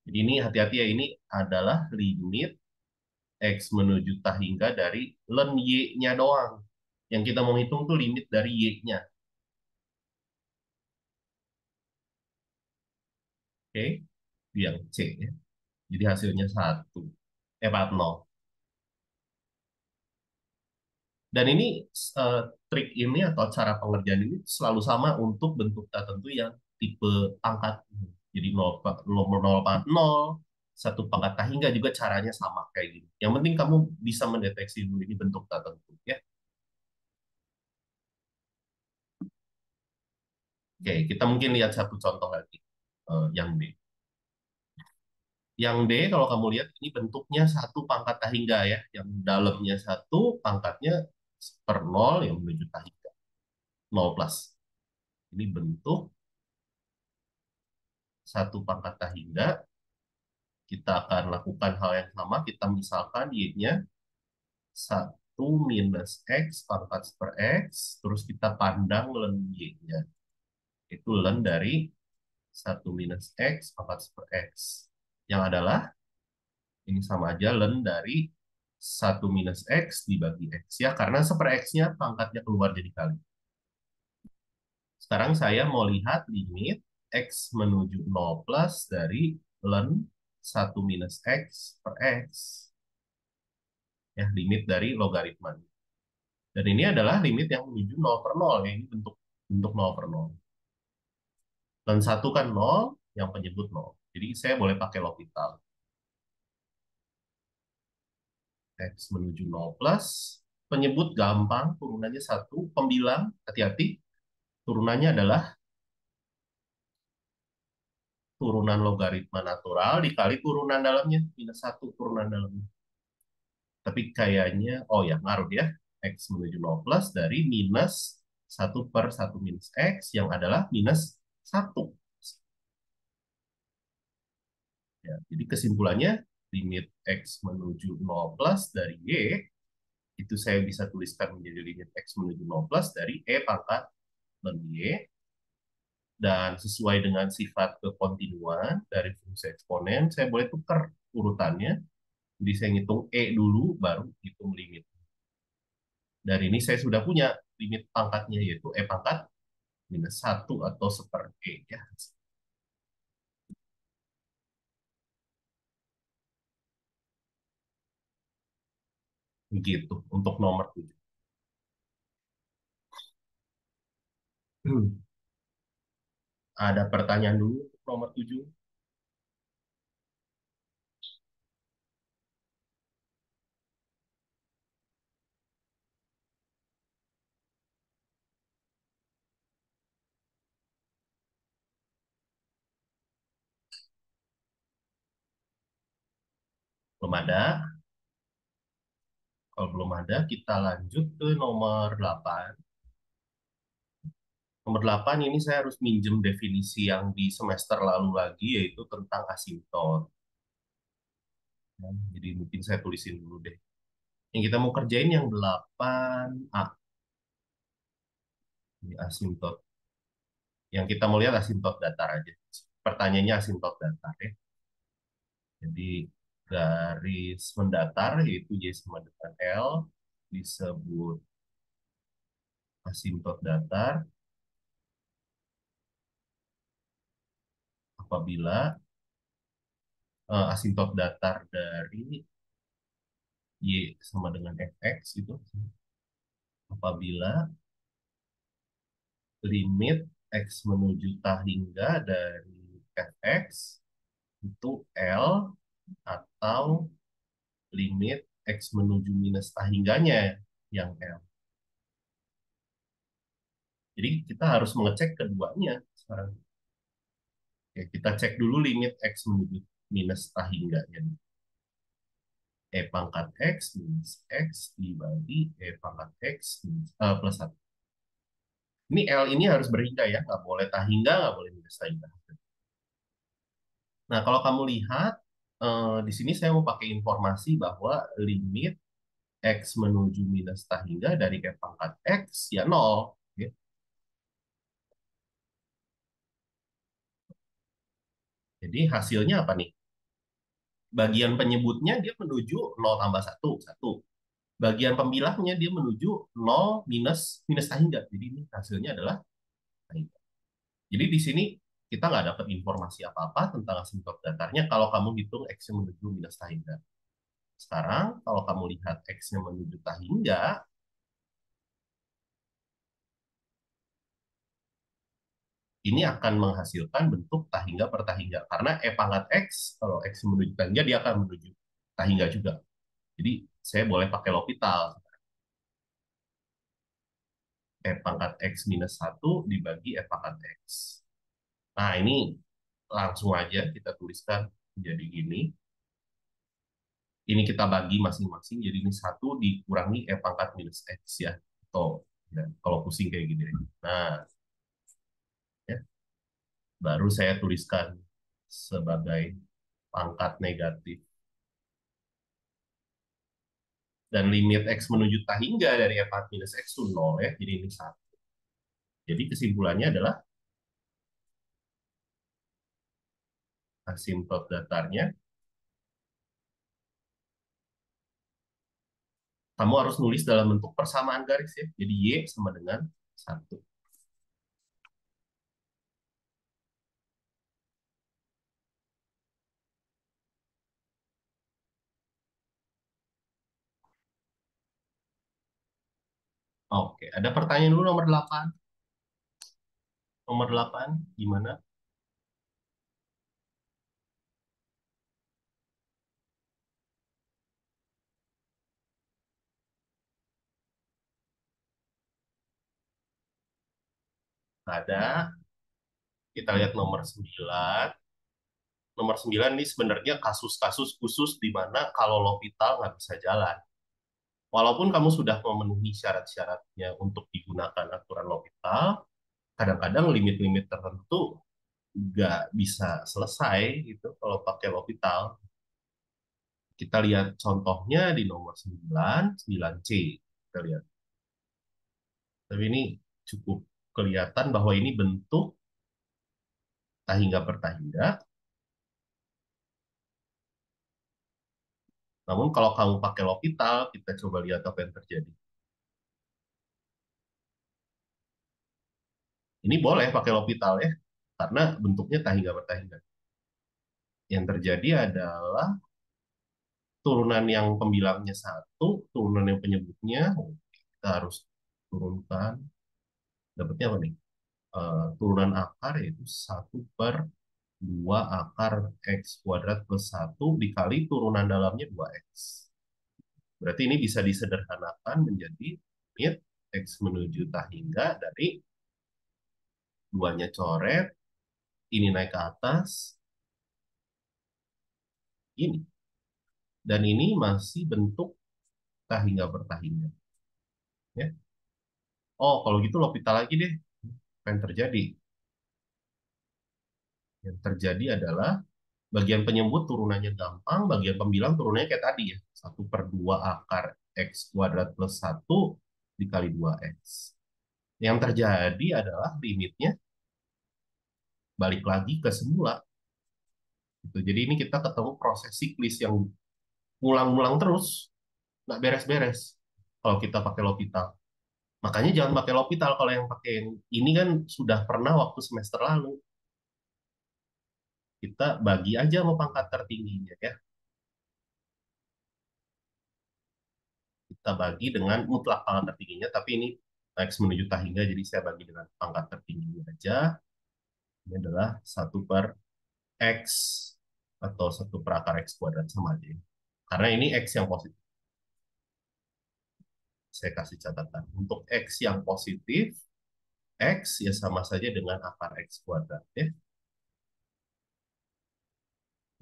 Jadi ini hati-hati ya, ini adalah limit X menuju hingga dari len Y-nya doang. Yang kita mau hitung tuh limit dari Y-nya. Oke, yang C ya. Jadi hasilnya 1. 40. Dan ini eh, trik ini atau cara pengerjaan ini selalu sama untuk bentuk tertentu yang tipe pangkat. Jadi 0,0, 1 pangkat tak hingga juga caranya sama kayak gini. Yang penting kamu bisa mendeteksi dulu ini bentuk tertentu ya. Oke, kita mungkin lihat satu contoh lagi. Yang B. Yang D kalau kamu lihat ini bentuknya 1 pangkat tak hingga ya. Yang dalamnya 1, pangkatnya per 0 yang menuju tak hingga. 0 plus. Ini bentuk 1 pangkat tak hingga. Kita akan lakukan hal yang sama. Kita misalkan Y-nya 1 minus X pangkat per X. Terus kita pandang len Y-nya. Itu len dari 1 minus X pangkat per X. Yang adalah, ini sama aja len dari 1 minus X dibagi X. Ya, karena seper X-nya pangkatnya keluar jadi kali. Sekarang saya mau lihat limit X menuju 0 plus dari len 1 minus X per X. Ya, limit dari logaritma. Dan ini adalah limit yang menuju 0 per 0. Ya, ini bentuk bentuk 0 per 0. Dan 1 kan 0, yang penyebut 0. Jadi saya boleh pakai L'Hopital. X menuju 0 plus. Penyebut gampang, turunannya 1. Pembilang, hati-hati. Turunannya adalah turunan logaritma natural dikali turunan dalamnya. -1 turunan dalamnya. Tapi kayaknya, oh ya, ngaruh ya. X menuju 0 plus dari -1 per 1 minus X yang adalah -1. Ya, jadi kesimpulannya, limit X menuju 0 plus dari Y, itu saya bisa tuliskan menjadi limit X menuju 0 plus dari E pangkat dan Y, dan sesuai dengan sifat kekontinuan dari fungsi eksponen, saya boleh tukar urutannya. Jadi saya ngitung E dulu, baru hitung limit. Dari ini saya sudah punya limit pangkatnya, yaitu E pangkat -1 atau seper E. Ya. Begitu untuk nomor 7. Ada pertanyaan dulu untuk nomor 7? Belum ada. Kalau belum ada, kita lanjut ke nomor 8. Nomor 8 ini saya harus minjem definisi yang di semester lalu lagi, yaitu tentang asimtot. Ya, jadi mungkin saya tulisin dulu deh. Yang kita mau kerjain yang 8A. Ini asimtot. Yang kita mau lihat asimtot datar aja. Pertanyaannya asimtot datar ya. Jadi garis mendatar, yaitu Y sama dengan L, disebut asimtot datar apabila asimtot datar dari Y sama dengan Fx itu apabila limit X menuju hingga dari Fx itu L atau limit X menuju minus hingganya yang L. Jadi kita harus mengecek keduanya sekarang. Oke, kita cek dulu limit X menuju minus hingganya. E pangkat X minus X dibagi E pangkat X minus, plus 1. Ini L ini harus berhingga ya, nggak boleh tahingga, nggak boleh minus tahingga. Nah, kalau kamu lihat, di sini saya mau pakai informasi bahwa limit X menuju minus tahingga dari F pangkat X, ya 0. Ya. Jadi hasilnya apa nih? Bagian penyebutnya dia menuju 0 tambah 1 1. Bagian pembilangnya dia menuju 0 minus tangga. Jadi ini hasilnya adalah tangga. Jadi di sini kita nggak dapat informasi apa-apa tentang asymptote datarnya kalau kamu hitung X-nya menuju minus tangga. Sekarang kalau kamu lihat X-nya menuju tangga, ini akan menghasilkan bentuk tahingga per tahingga. Karena E pangkat X, kalau X menuju tahingga, dia akan menuju tahingga juga. Jadi saya boleh pakai L'Hopital. E pangkat X minus 1 dibagi E pangkat X. Nah, ini langsung aja kita tuliskan jadi gini. Ini kita bagi masing-masing, jadi ini 1 dikurangi E pangkat minus X ya. Atau ya, kalau pusing kayak gini. Nah, ya, baru saya tuliskan sebagai pangkat negatif. Dan limit X menuju tahingga dari F minus X itu 0 ya, jadi ini 1. Jadi kesimpulannya adalah asymptote datarnya, kamu harus nulis dalam bentuk persamaan garis ya, jadi Y sama dengan 1. Oke, ada pertanyaan dulu nomor 8. Nomor 8, gimana? Ada. Kita lihat nomor 9. Nomor 9 ini sebenarnya kasus-kasus khusus di mana kalau L'Hopital nggak bisa jalan. Walaupun kamu sudah memenuhi syarat-syaratnya untuk digunakan aturan L'Hopital, kadang-kadang limit-limit tertentu nggak bisa selesai gitu kalau pakai L'Hopital. Kita lihat contohnya di nomor 9, 9C. Kita lihat. Tapi ini cukup kelihatan bahwa ini bentuk tahingga per tahingga. Namun kalau kamu pakai L'Hopital, kita coba lihat apa yang terjadi. Ini boleh pakai L'Hopital ya, karena bentuknya tahingga per tahingga. Yang terjadi adalah turunan yang pembilangnya 1, turunan yang penyebutnya, kita harus turunkan. Dapatnya apa nih? Turunan akar yaitu 1/2 akar X kuadrat plus 1 dikali turunan dalamnya 2X. Berarti ini bisa disederhanakan menjadi limit X menuju tahingga dari duanya coret, ini naik ke atas, ini. Dan ini masih bentuk tahingga per tahingga. Ya. Oh, kalau gitu L'Hopital lagi deh. Apa yang terjadi? Yang terjadi adalah bagian penyebut turunannya gampang, bagian pembilang turunannya kayak tadi ya. 1/2 akar X kuadrat plus 1 dikali 2X. Yang terjadi adalah limitnya balik lagi ke semula. Gitu. Jadi ini kita ketemu proses siklis yang ngulang-ngulang terus, nggak beres-beres kalau kita pakai L'Hopital. Makanya jangan pakai L'Hopital kalau yang pakai ini kan sudah pernah waktu semester lalu. Kita bagi aja mau pangkat tertingginya ya. Kita bagi dengan mutlak pangkat tertingginya, tapi ini X menuju tahingga, jadi saya bagi dengan pangkat tertingginya aja. Ini adalah 1/X atau 1/akar X kuadrat sama aja. Karena ini X yang positif. Saya kasih catatan. Untuk X yang positif, X ya sama saja dengan akar X kuadrat. Ya.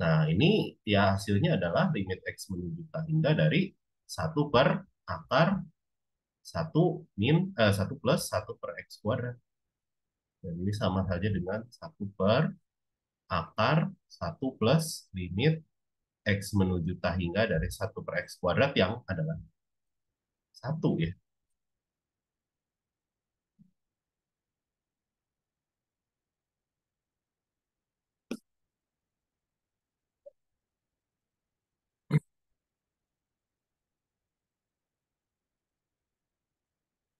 Nah, ini ya hasilnya adalah limit X menuju tahingga dari 1/akar 1 plus 1 per X kuadrat. Dan ini sama saja dengan 1/akar 1 plus limit X menuju tahingga dari 1/X kuadrat yang adalah 1 ya.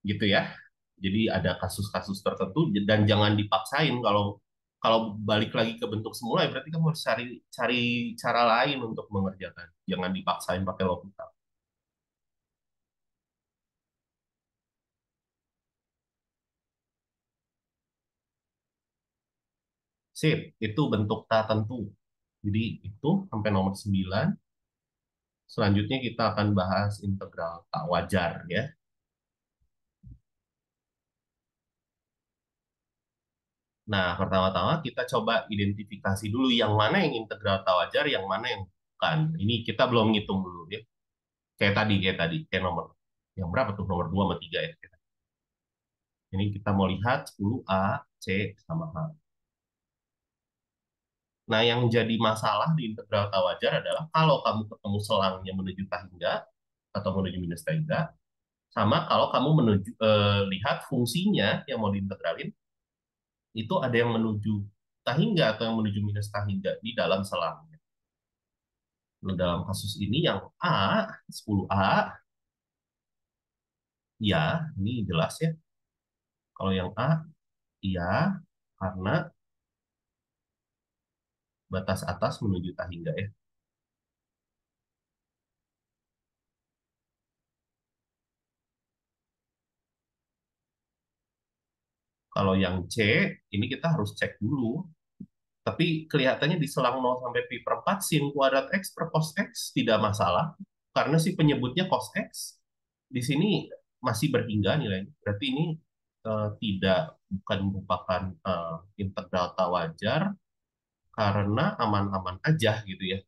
gitu ya. Jadi ada kasus-kasus tertentu dan jangan dipaksain kalau kalau balik lagi ke bentuk semula ya berarti kamu harus cari cari cara lain untuk mengerjakan. Jangan dipaksain pakai logika. Sip, itu bentuk tak tentu. Jadi itu sampai nomor 9. Selanjutnya kita akan bahas integral tak wajar ya. Nah, pertama-tama kita coba identifikasi dulu yang mana yang integral tak wajar, yang mana yang bukan. Ini kita belum ngitung dulu ya. Kayak nomor yang berapa tuh? Nomor 2 sama 3 ya. Ini kita mau lihat 10A, C, sama H. Nah, yang jadi masalah di integral tak wajar adalah kalau kamu ketemu selangnya menuju tahingga atau menuju minus tahingga, sama kalau kamu lihat fungsinya yang mau diintegralin, itu ada yang menuju tahingga atau yang menuju minus tahingga di dalam selang. Nah, dalam kasus ini yang A, 10A, ya, ini jelas ya. Kalau yang A, iya, karena batas atas menuju tahingga ya. Kalau yang C, ini kita harus cek dulu. Tapi kelihatannya di selang 0 sampai pi per 4, sin kuadrat X per cos X tidak masalah. Karena si penyebutnya cos X, di sini masih berhingga nilainya. Berarti ini tidak bukan merupakan integral tak wajar karena aman-aman aja gitu ya.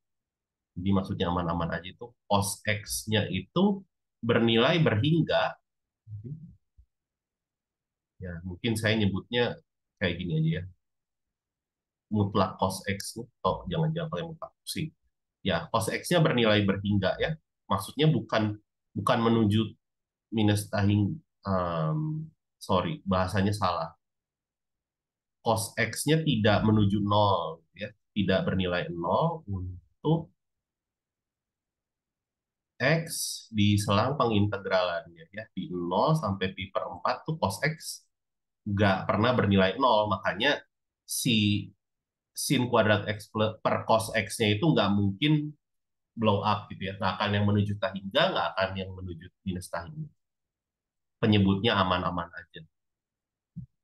Jadi maksudnya aman-aman aja itu cos X-nya itu bernilai berhingga. Ya, mungkin saya nyebutnya kayak gini aja ya. Mutlak cos X. Oh, jangan-jangan pakai mutlak sih. Ya, cos X-nya bernilai berhingga ya. Maksudnya bukan bukan menuju minus tahing sorry, bahasanya salah. Cos X-nya tidak menuju nol ya. Tidak bernilai nol untuk X di selang pengintegralannya ya di 0 sampai pi per 4 tuh cos X nggak pernah bernilai nol, makanya si sin kuadrat X per cos X-nya itu nggak mungkin blow up gitu ya, nggak akan yang menuju tahingga, nggak akan yang menuju minus tahingga, penyebutnya aman-aman aja.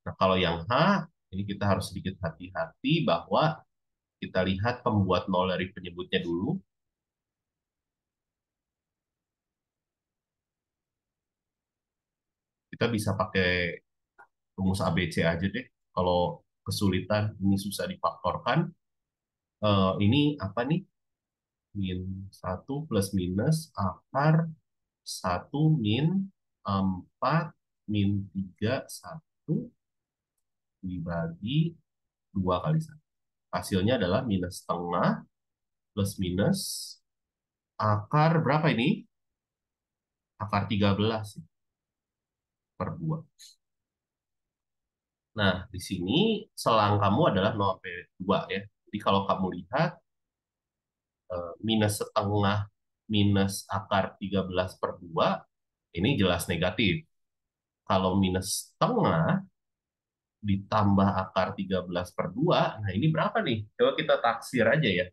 Nah kalau yang H ini kita harus sedikit hati-hati bahwa kita lihat pembuat nol dari penyebutnya dulu. Kita bisa pakai rumus ABC aja deh. Kalau kesulitan ini susah difaktorkan. Ini apa nih? Min satu plus minus akar satu min 4 min 3 1 dibagi 2 kali 1. Hasilnya adalah minus setengah plus minus akar berapa ini? Akar 13 per 2. Nah, di sini selang kamu adalah 0 sampai 2 ya. Jadi kalau kamu lihat minus setengah minus akar 13 per 2 ini jelas negatif. Kalau minus setengah ditambah akar 13 per 2, nah ini berapa nih? Coba kita taksir aja ya.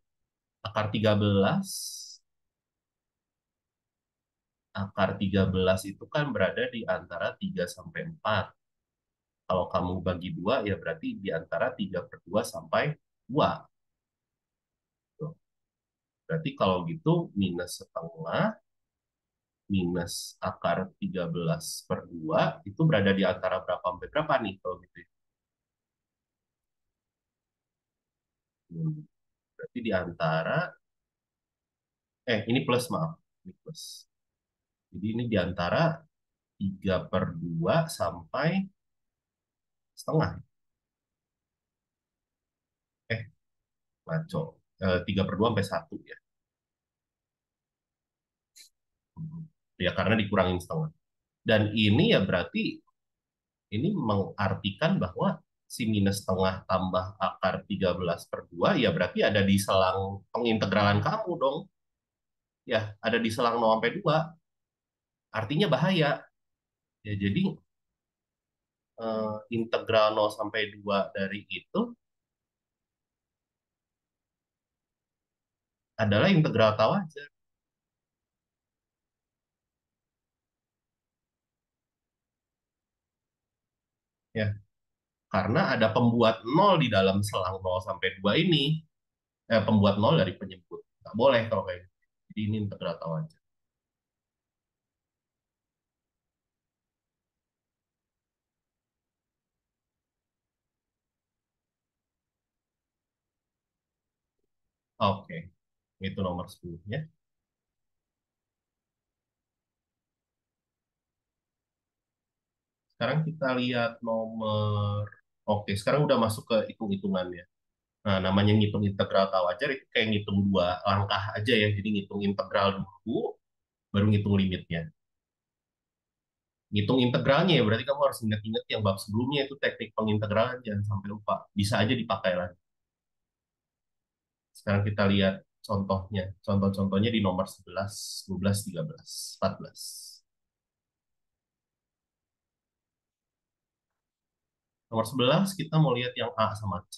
Akar 13, itu kan berada di antara 3 sampai 4. Kalau kamu bagi 2, ya berarti di antara 3 per 2 sampai 2. Tuh. Berarti kalau gitu minus setengah minus akar 13 per 2 itu berada di antara berapa sampai berapa nih kalau gitu ya? Berarti di antara, ini plus maaf, ini plus. Jadi ini di antara 3 per 2 sampai setengah. Eh, ngaco. 3 per 2 sampai satu ya. Ya karena dikurangin setengah. Dan ini ya berarti ini mengartikan bahwa si minus setengah tambah akar 13 per 2 ya berarti ada di selang pengintegralan kamu dong. Ya, ada di selang 0 sampai 2. Artinya bahaya. Ya jadi integral 0 sampai 2 dari itu adalah integral tahu aja. Ya, karena ada pembuat nol di dalam selang 0 sampai 2 ini. Pembuat nol dari penyebut. Nggak boleh kalau kayak gitu. Jadi ini integral tahu aja. Oke, itu nomor 10 ya. Sekarang kita lihat nomor. Oke, sekarang udah masuk ke hitung-hitungannya. Nah, namanya ngitung integral tahu aja itu kayak ngitung dua langkah aja ya. Jadi ngitung integral dulu, baru ngitung limitnya. Ngitung integralnya ya, berarti kamu harus ingat-ingat yang bab sebelumnya itu teknik pengintegralan, jangan sampai lupa. Bisa aja dipakai lagi. Sekarang kita lihat contohnya. Contoh-contohnya di nomor 11, 12, 13, 14. Nomor 11 kita mau lihat yang A sama C.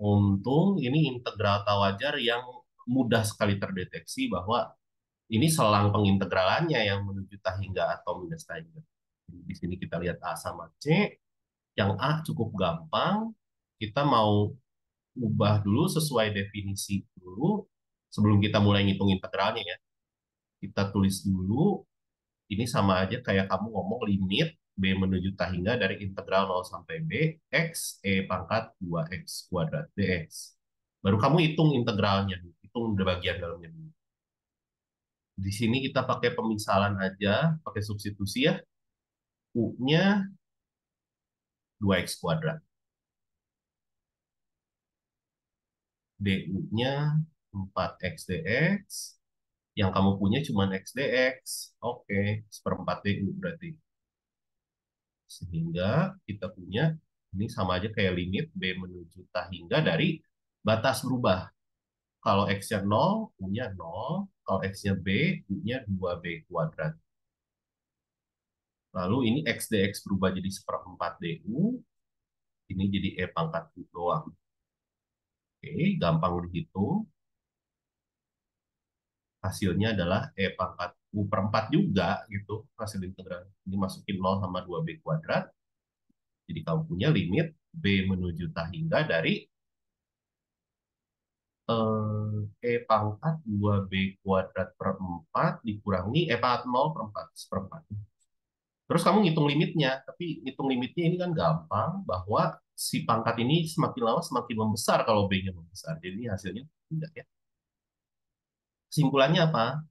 Untung ini integral tawajar yang mudah sekali terdeteksi bahwa ini selang pengintegralannya yang menuju hingga atau minus hingga. Di sini kita lihat A sama C. Yang A cukup gampang. Kita mau ubah dulu sesuai definisi dulu sebelum kita mulai ngitung integralnya ya. Kita tulis dulu, ini sama aja kayak kamu ngomong limit B menuju hingga dari integral 0 sampai B, X, E pangkat 2X kuadrat dx. Baru kamu hitung integralnya, hitung bagian dalamnya dulu. Di sini kita pakai pemisalan aja, pakai substitusi ya. U-nya 2X kuadrat. DU-nya 4X dx. Yang kamu punya cuma X dx. Oke, seperempat DU berarti. Sehingga kita punya, ini sama aja kayak limit B menuju hingga dari batas berubah. Kalau X-nya 0, U-nya 0. Kalau X-nya B, U-nya 2B kuadrat. Lalu ini X dx berubah jadi seperempat DU. Ini jadi E pangkat U doang. Oke, gampang dihitung. Hasilnya adalah E pangkat U per 4 juga gitu hasil integral. Ini masukin 0 sama 2B kuadrat. Jadi kamu punya limit B menuju hingga dari E pangkat 2B kuadrat per 4 dikurangi E pangkat 0 per 4 seperempat. Terus kamu ngitung limitnya, tapi ngitung limitnya ini kan gampang bahwa si pangkat ini semakin lama semakin membesar kalau B-nya membesar. Jadi hasilnya tidak ya. Kesimpulannya apa?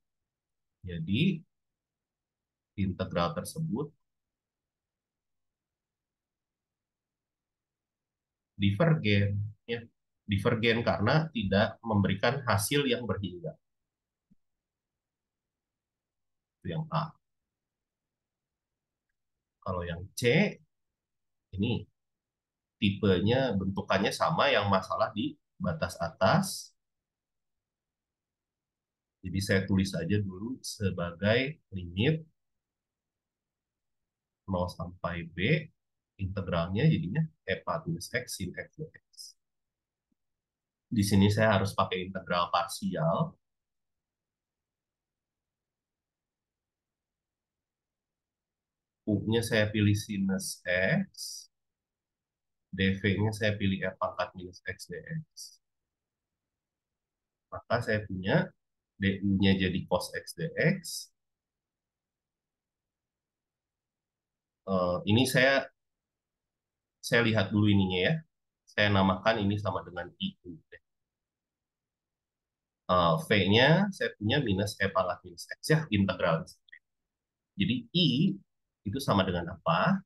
Jadi integral tersebut divergen ya. Divergen karena tidak memberikan hasil yang berhingga. Itu yang A. Kalau yang C ini tipenya bentukannya sama yang masalah di batas atas. Jadi saya tulis aja dulu sebagai limit 0 sampai B, integralnya jadinya E4 minus X sin X dx. Di sini saya harus pakai integral parsial. U-nya saya pilih sinus X, dv-nya saya pilih E pangkat minus X dx. Maka saya punya du-nya jadi cos X dx. Ini saya lihat dulu ininya ya. Saya namakan ini sama dengan IU. V-nya saya punya minus E pangkat minus X ya, integral. Jadi I itu sama dengan apa?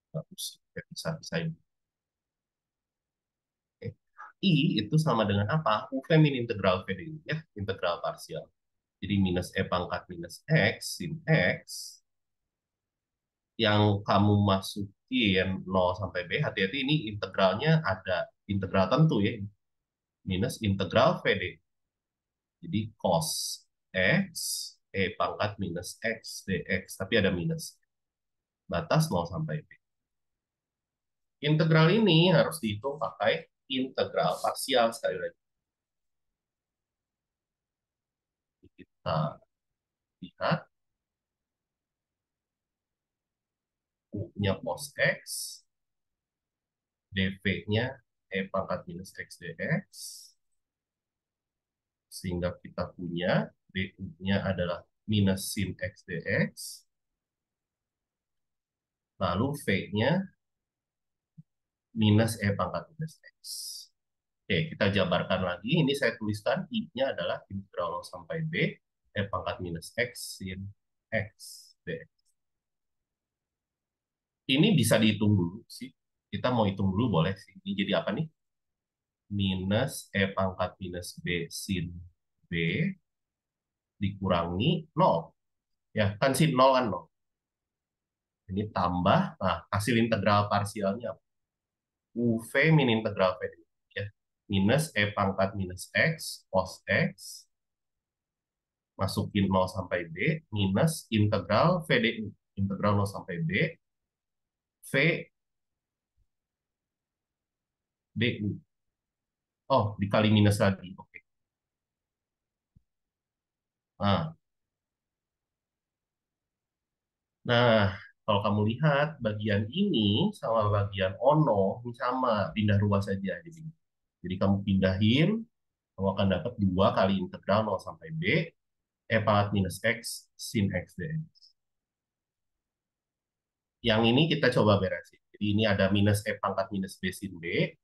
Bagus, bisa ini. Oke. I itu sama dengan apa? U min integral V dulu ya, integral parsial. Jadi minus E pangkat minus X sin X yang kamu masukin 0 sampai B, hati-hati ini integralnya ada integral tentu ya, minus integral VD. Jadi cos X, pangkat minus X dx, tapi ada minus. Batas 0 sampai B. Integral ini harus dihitung pakai integral parsial sekali lagi. Kita lihat U-nya cos X, dv-nya pangkat minus X dx, sehingga kita punya du-nya adalah minus sin X dx, lalu v-nya minus pangkat minus X. Oke, kita jabarkan lagi. Ini saya tuliskan I-nya adalah integral 0 sampai B, pangkat minus X sin X dx. Ini bisa dihitung dulu sih. Kita mau hitung dulu boleh sih. Ini jadi apa nih? Minus pangkat minus B sin B dikurangi 0. Ya, kan sin 0 kan 0. Ini tambah, nah hasil integral parsialnya apa? UV min integral V ya. Minus pangkat minus X cos X masukin 0 sampai B minus integral VDU. Integral 0 sampai B V DU. Oh, dikali minus lagi. Oke. Nah, Nah, kalau kamu lihat bagian ini sama bagian ono ini sama, pindah ruas saja. Jadi kamu pindahin, kamu akan dapat 2 kali integral 0 sampai B, pangkat minus X sin X dx. Yang ini kita coba beresin. Jadi ini ada minus pangkat minus B sin B,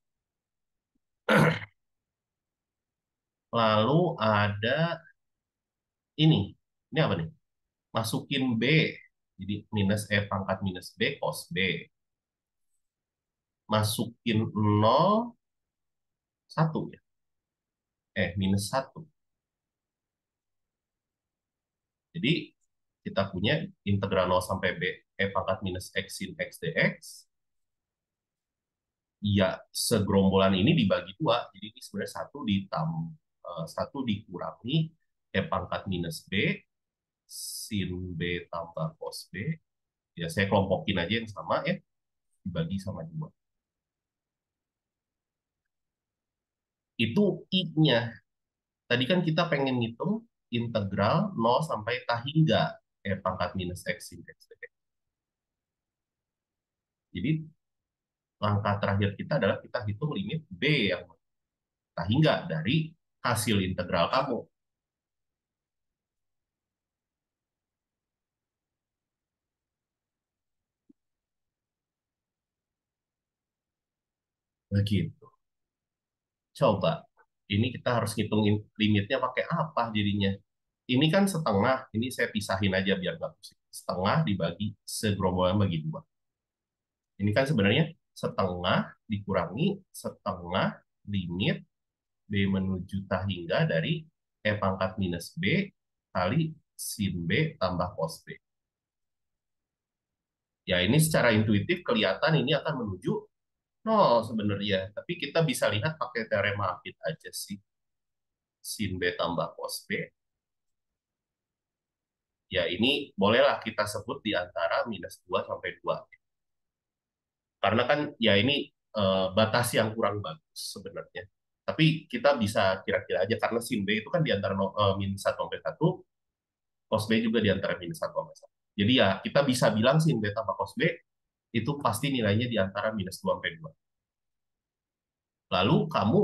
lalu ada ini. Ini apa nih? Masukin B. Jadi minus pangkat minus B cos B. Masukin 0, 1 ya. Minus 1. Jadi kita punya integral 0 sampai B pangkat minus X sin X dx. Ya, segerombolan ini dibagi 2. Jadi ini sebenarnya 1 dikurangi pangkat minus B sin B tambah cos B. Ya, saya kelompokin aja yang sama ya. Dibagi sama 2. Itu I-nya. Tadi kan kita pengen ngitung integral 0 sampai tah hingga pangkat minus X sin X dx. Jadi langkah terakhir kita adalah kita hitung limit B yang tah hingga dari hasil integral kamu. Begitu. Coba. Ini kita harus ngitungin limitnya pakai apa jadinya. Ini kan setengah. Ini saya pisahin aja biar nggak pusing. Setengah dibagi segerombolan bagi 2. Ini kan sebenarnya setengah dikurangi setengah limit B menuju tah hingga dari pangkat minus B kali sin B tambah cos B. Ya ini secara intuitif kelihatan ini akan menuju 0 sebenarnya. Tapi kita bisa lihat pakai teorema Apit aja sih. Sin B tambah cos B. Ya ini bolehlah kita sebut di antara minus 2 sampai 2. Karena kan ya ini batas yang kurang bagus sebenarnya. Tapi kita bisa kira-kira aja karena sin B itu kan di antara minus 1 sampai 1, cos B juga di antara minus 1 sampai 1. Jadi ya kita bisa bilang sin B tambah cos B itu pasti nilainya di antara minus 2 sampai 2. Lalu kamu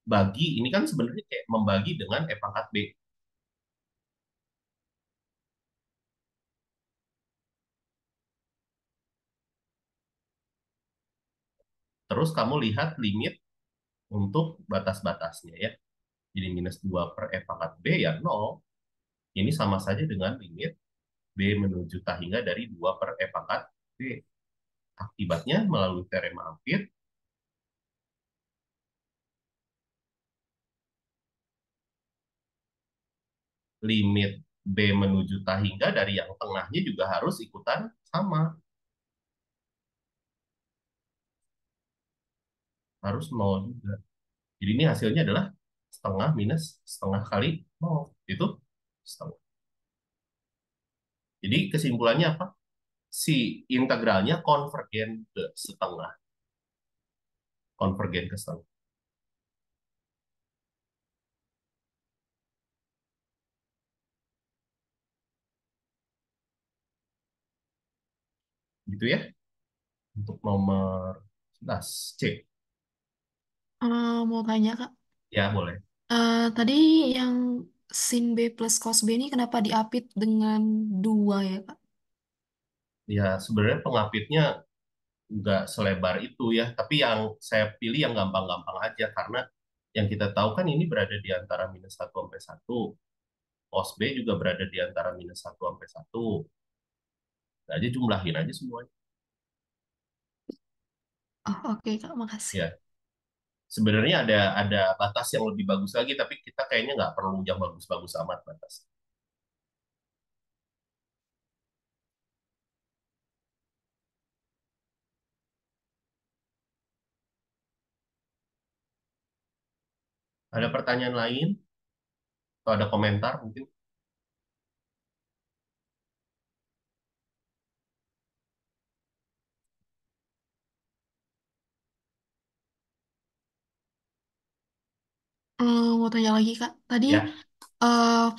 bagi, ini kan sebenarnya kayak membagi dengan pangkat B. Terus kamu lihat limit untuk batas-batasnya ya. Jadi minus 2 per pangkat B ya 0. Ini sama saja dengan limit B menuju tah hingga dari 2 per pangkat B. Akibatnya melalui teorema Ampere, limit B menuju tah hingga dari yang tengahnya juga harus ikutan sama. Harus 0 juga. Jadi ini hasilnya adalah Setengah minus setengah kali nol. Itu setengah. Jadi kesimpulannya apa? Si integralnya konvergen ke setengah. Konvergen ke setengah. Gitu ya. Untuk nomor 11. C. Mau tanya Kak, Ya, boleh. tadi yang sin B plus cos B ini kenapa diapit dengan dua ya Kak? Ya, sebenarnya pengapitnya nggak selebar itu ya. Tapi yang saya pilih yang gampang-gampang aja. Karena yang kita tahu kan ini berada di antara minus satu sampai satu. Cos B juga berada di antara minus satu sampai satu. Nah, aja jumlahin aja semuanya. Oh, oke Kak, makasih. Ya, sebenarnya ada batas yang lebih bagus lagi, tapi kita kayaknya nggak perlu yang bagus-bagus amat batas. Ada pertanyaan lain atau ada komentar mungkin? Mau tanya lagi Kak, tadi Ya,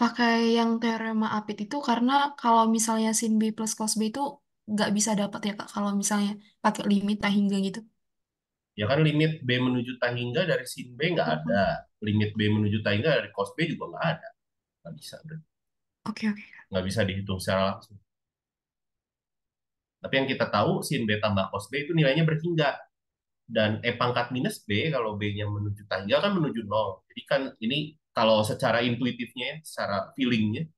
pakai yang teorema Apit itu karena kalau misalnya sin B plus cos B itu nggak bisa dapat ya Kak, kalau misalnya pakai limit tak hingga gitu. ya kan limit B menuju tangga dari sin B nggak ada. Mhm. Limit B menuju tangga dari cos B juga nggak ada. Nggak bisa, udah. Oke, oke. Nggak bisa dihitung secara langsung. Tapi yang kita tahu sin B tambah cos B itu nilainya berhingga. Dan E pangkat minus B, kalau B-nya menuju tangga kan menuju nol. Jadi kan ini kalau secara intuitifnya, ya, secara feelingnya,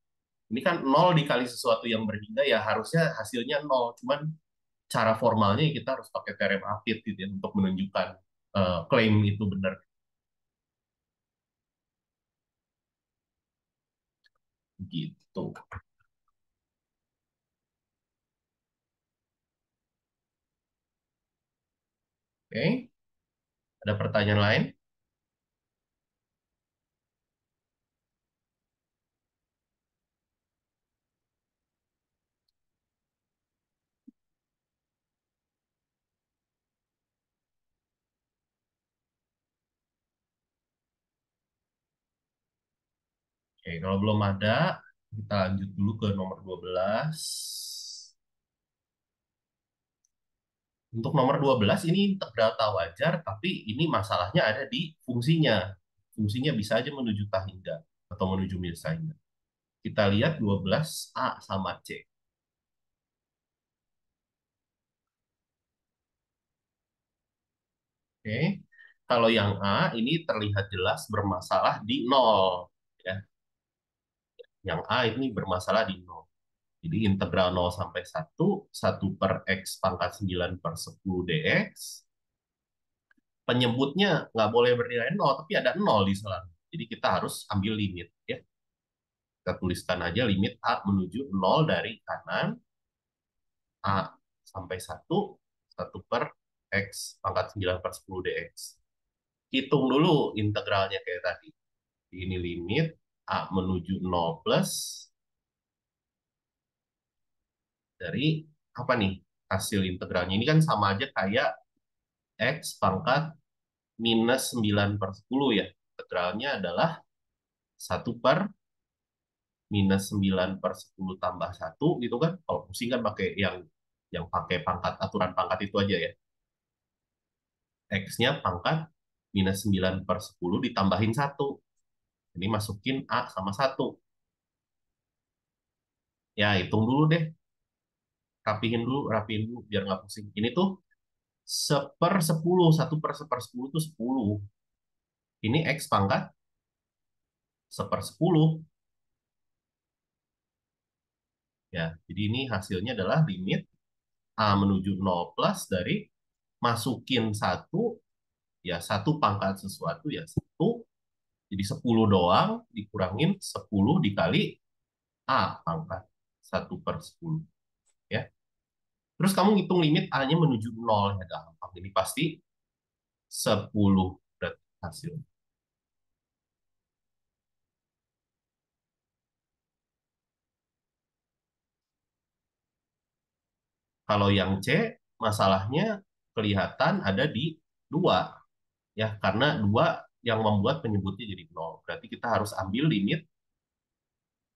ini kan nol dikali sesuatu yang berhingga ya harusnya hasilnya nol. Cuman cara formalnya kita harus pakai teorem Apit gitu ya, untuk menunjukkan klaim itu benar gitu. Oke, ada pertanyaan lain? Oke, kalau belum ada, kita lanjut dulu ke nomor 12. Untuk nomor 12 ini integral tak wajar, tapi ini masalahnya ada di fungsinya. Fungsinya bisa aja menuju tak hingga atau menuju minus tak hingga. Kita lihat 12 A sama C. Oke. Kalau yang A ini terlihat jelas bermasalah di nol. Ya. Yang A ini bermasalah di nol. Jadi integral nol sampai satu, 1/x⁻9/10 dx. Penyebutnya nggak boleh bernilai nol, tapi ada nol di selangnya. Jadi kita harus ambil limit. Ya. Kita tuliskan aja limit A menuju nol dari kanan, A sampai satu, 1/x⁻9/10 dx. Hitung dulu integralnya kayak tadi. Ini limit A menuju nol plus dari apa nih hasil integralnya. Ini kan sama aja kayak X pangkat minus 9/10 ya. Integralnya adalah 1/-9/10 tambah satu gitu kan. Kalau pusing kan pakai yang pakai pangkat, aturan pangkat itu aja ya. X-nya pangkat -9/10 ditambahin satu. Ini masukin A sama satu. Ya, hitung dulu deh. Rapihin dulu biar nggak pusing. Ini tuh 1/10, 1/10 itu 10. Ini X pangkat 1/10. Ya, jadi ini hasilnya adalah limit A menuju nol plus dari masukin satu, ya satu pangkat sesuatu ya satu, jadi 10 doang, dikurangin 10 dikali A pangkat 1/10. Ya. Terus kamu hitung limit A-nya menuju nol ya gampang. Ini pasti 10 berarti hasil. Kalau yang C, masalahnya kelihatan ada di dua, ya, karena dua yang membuat penyebutnya jadi nol. Berarti kita harus ambil limit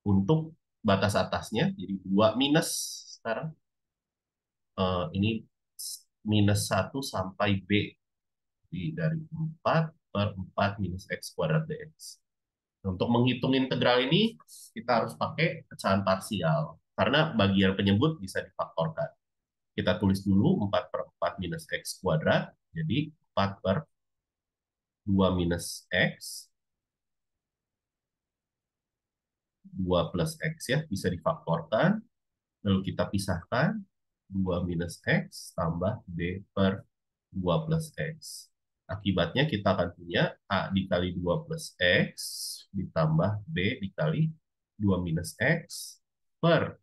untuk batas atasnya, jadi 2 minus sekarang. Ini minus 1 sampai B, dari 4 per 4 minus X kuadrat dx. Untuk menghitung integral ini, kita harus pakai pecahan parsial. Karena bagian penyebut bisa difaktorkan. Kita tulis dulu 4 per 4 minus X kuadrat. Jadi 4 per 2 minus X, 2 plus X ya, bisa difaktorkan. Lalu kita pisahkan 2 minus X tambah B per 2 plus X. Akibatnya kita akan punya A dikali 2 plus X ditambah B dikali 2 minus X per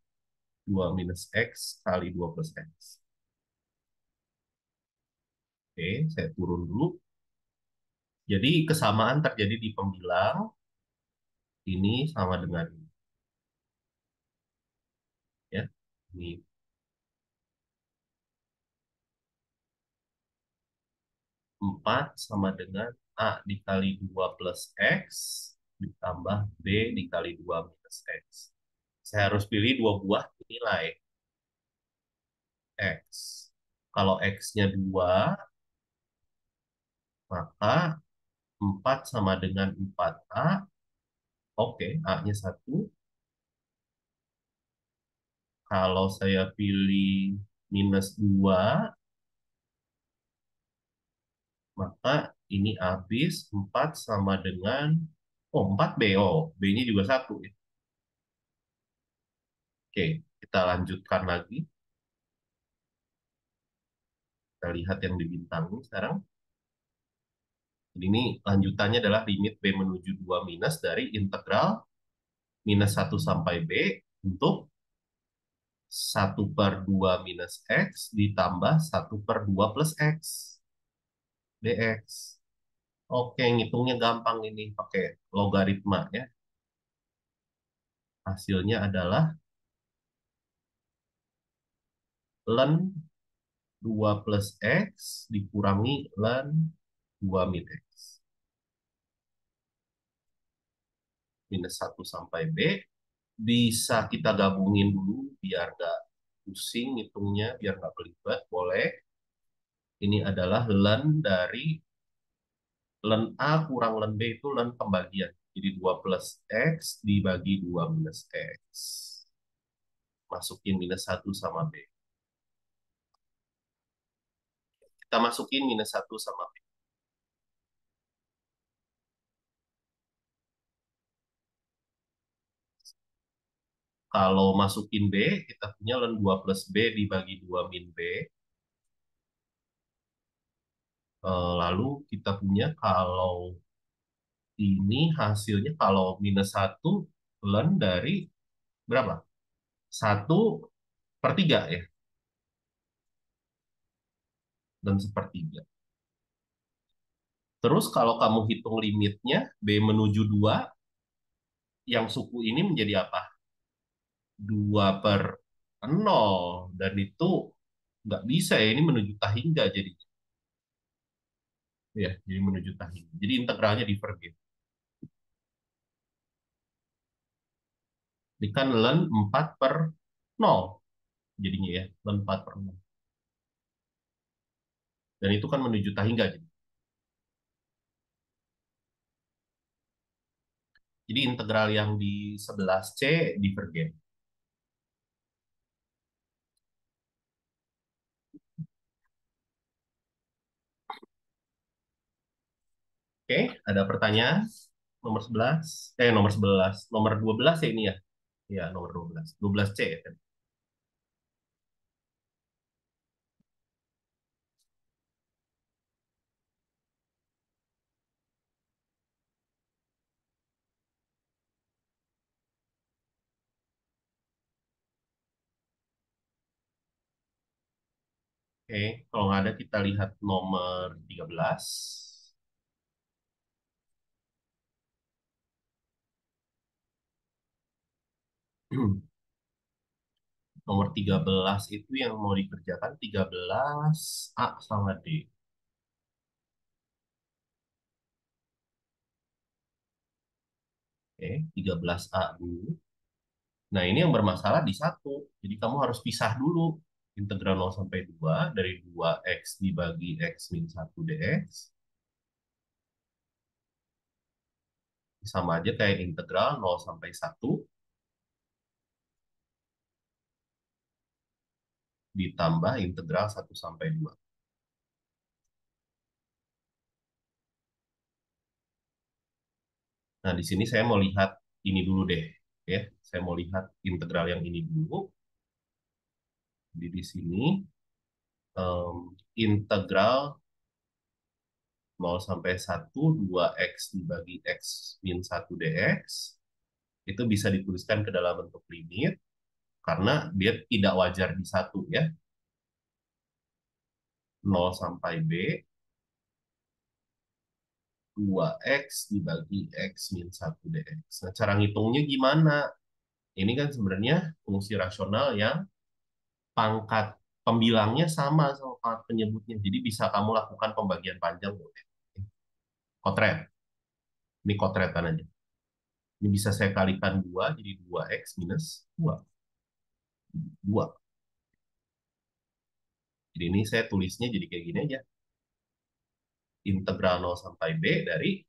2 minus X kali 2 plus X. Oke, saya turun dulu. Jadi kesamaan terjadi di pembilang, ini sama dengan ini. Ya. Ini 4 sama dengan A dikali 2 plus X ditambah B dikali 2 minus X. Saya harus pilih dua buah nilai X. Kalau X-nya 2, maka 4 sama dengan 4A. Oke, A-nya 1. Kalau saya pilih minus 2, maka ini habis 4 sama dengan, oh 4B, oh B-nya juga 1 ya. Oke, kita lanjutkan lagi. Kita lihat yang dibintangin sekarang. Jadi ini lanjutannya adalah limit B menuju 2 minus dari integral minus 1 sampai B untuk 1/2 minus X ditambah 1/2 plus X dx. Oke, ngitungnya gampang ini pakai logaritma ya. Hasilnya adalah ln 2 plus X dikurangi ln 2 min X. Minus 1 sampai B. Bisa kita gabungin dulu biar nggak pusing ngitungnya, biar nggak belibet. Boleh. Ini adalah ln dari ln A kurang ln B itu ln pembagian. Jadi 2 plus X dibagi 2 minus X. Masukin minus 1 sama B. Kita masukin minus 1 sama B. Kalau masukin B, kita punya ln 2 plus B dibagi 2 min B. Lalu kita punya kalau ini hasilnya kalau minus 1 ln dari berapa? 1/3 ya. Dan sepertiga. Terus kalau kamu hitung limitnya, B menuju 2, yang suku ini menjadi apa? 2/0. Dan itu nggak bisa ya, ini menuju Tahingga jadi. Ya, jadi menuju Tahingga. Jadi integralnya divergen. Ini kan ln 4/0 jadinya ya, ln 4/0. Dan itu kan menuju Tahingga jadi. Jadi integral yang di 11C divergen. Oke, ada pertanyaan? Nomor 11. Nomor 11. Nomor 12 ya ini ya? Ya, nomor 12. 12C ya kan? Oke, kalau nggak ada kita lihat nomor 13. Nomor 13 itu yang mau dikerjakan 13 A sama D. Oke, 13A dulu. Nah, ini yang bermasalah di satu. Jadi kamu harus pisah dulu. Integral 0 sampai 2 dari 2x dibagi x min 1 dx. Sama aja kayak integral 0 sampai 1 ditambah integral 1 sampai 2. Nah, di sini saya mau lihat ini dulu deh. Ya, saya mau lihat integral yang ini dulu. Jadi di sini integral 0 sampai 1, 2x dibagi x min 1 dx. Itu bisa dituliskan ke dalam bentuk limit karena dia tidak wajar di satu ya. 0 sampai b 2x dibagi x min 1 dx. Nah, cara ngitungnya gimana? Ini kan sebenarnya fungsi rasional yang pangkat pembilangnya sama sama pangkat penyebutnya. Jadi bisa kamu lakukan pembagian panjang boleh. Kotret. Ini kotretan aja. Ini bisa saya kalikan 2 jadi 2x minus 2. 2. Jadi ini saya tulisnya jadi kayak gini aja. Integral 0 sampai b dari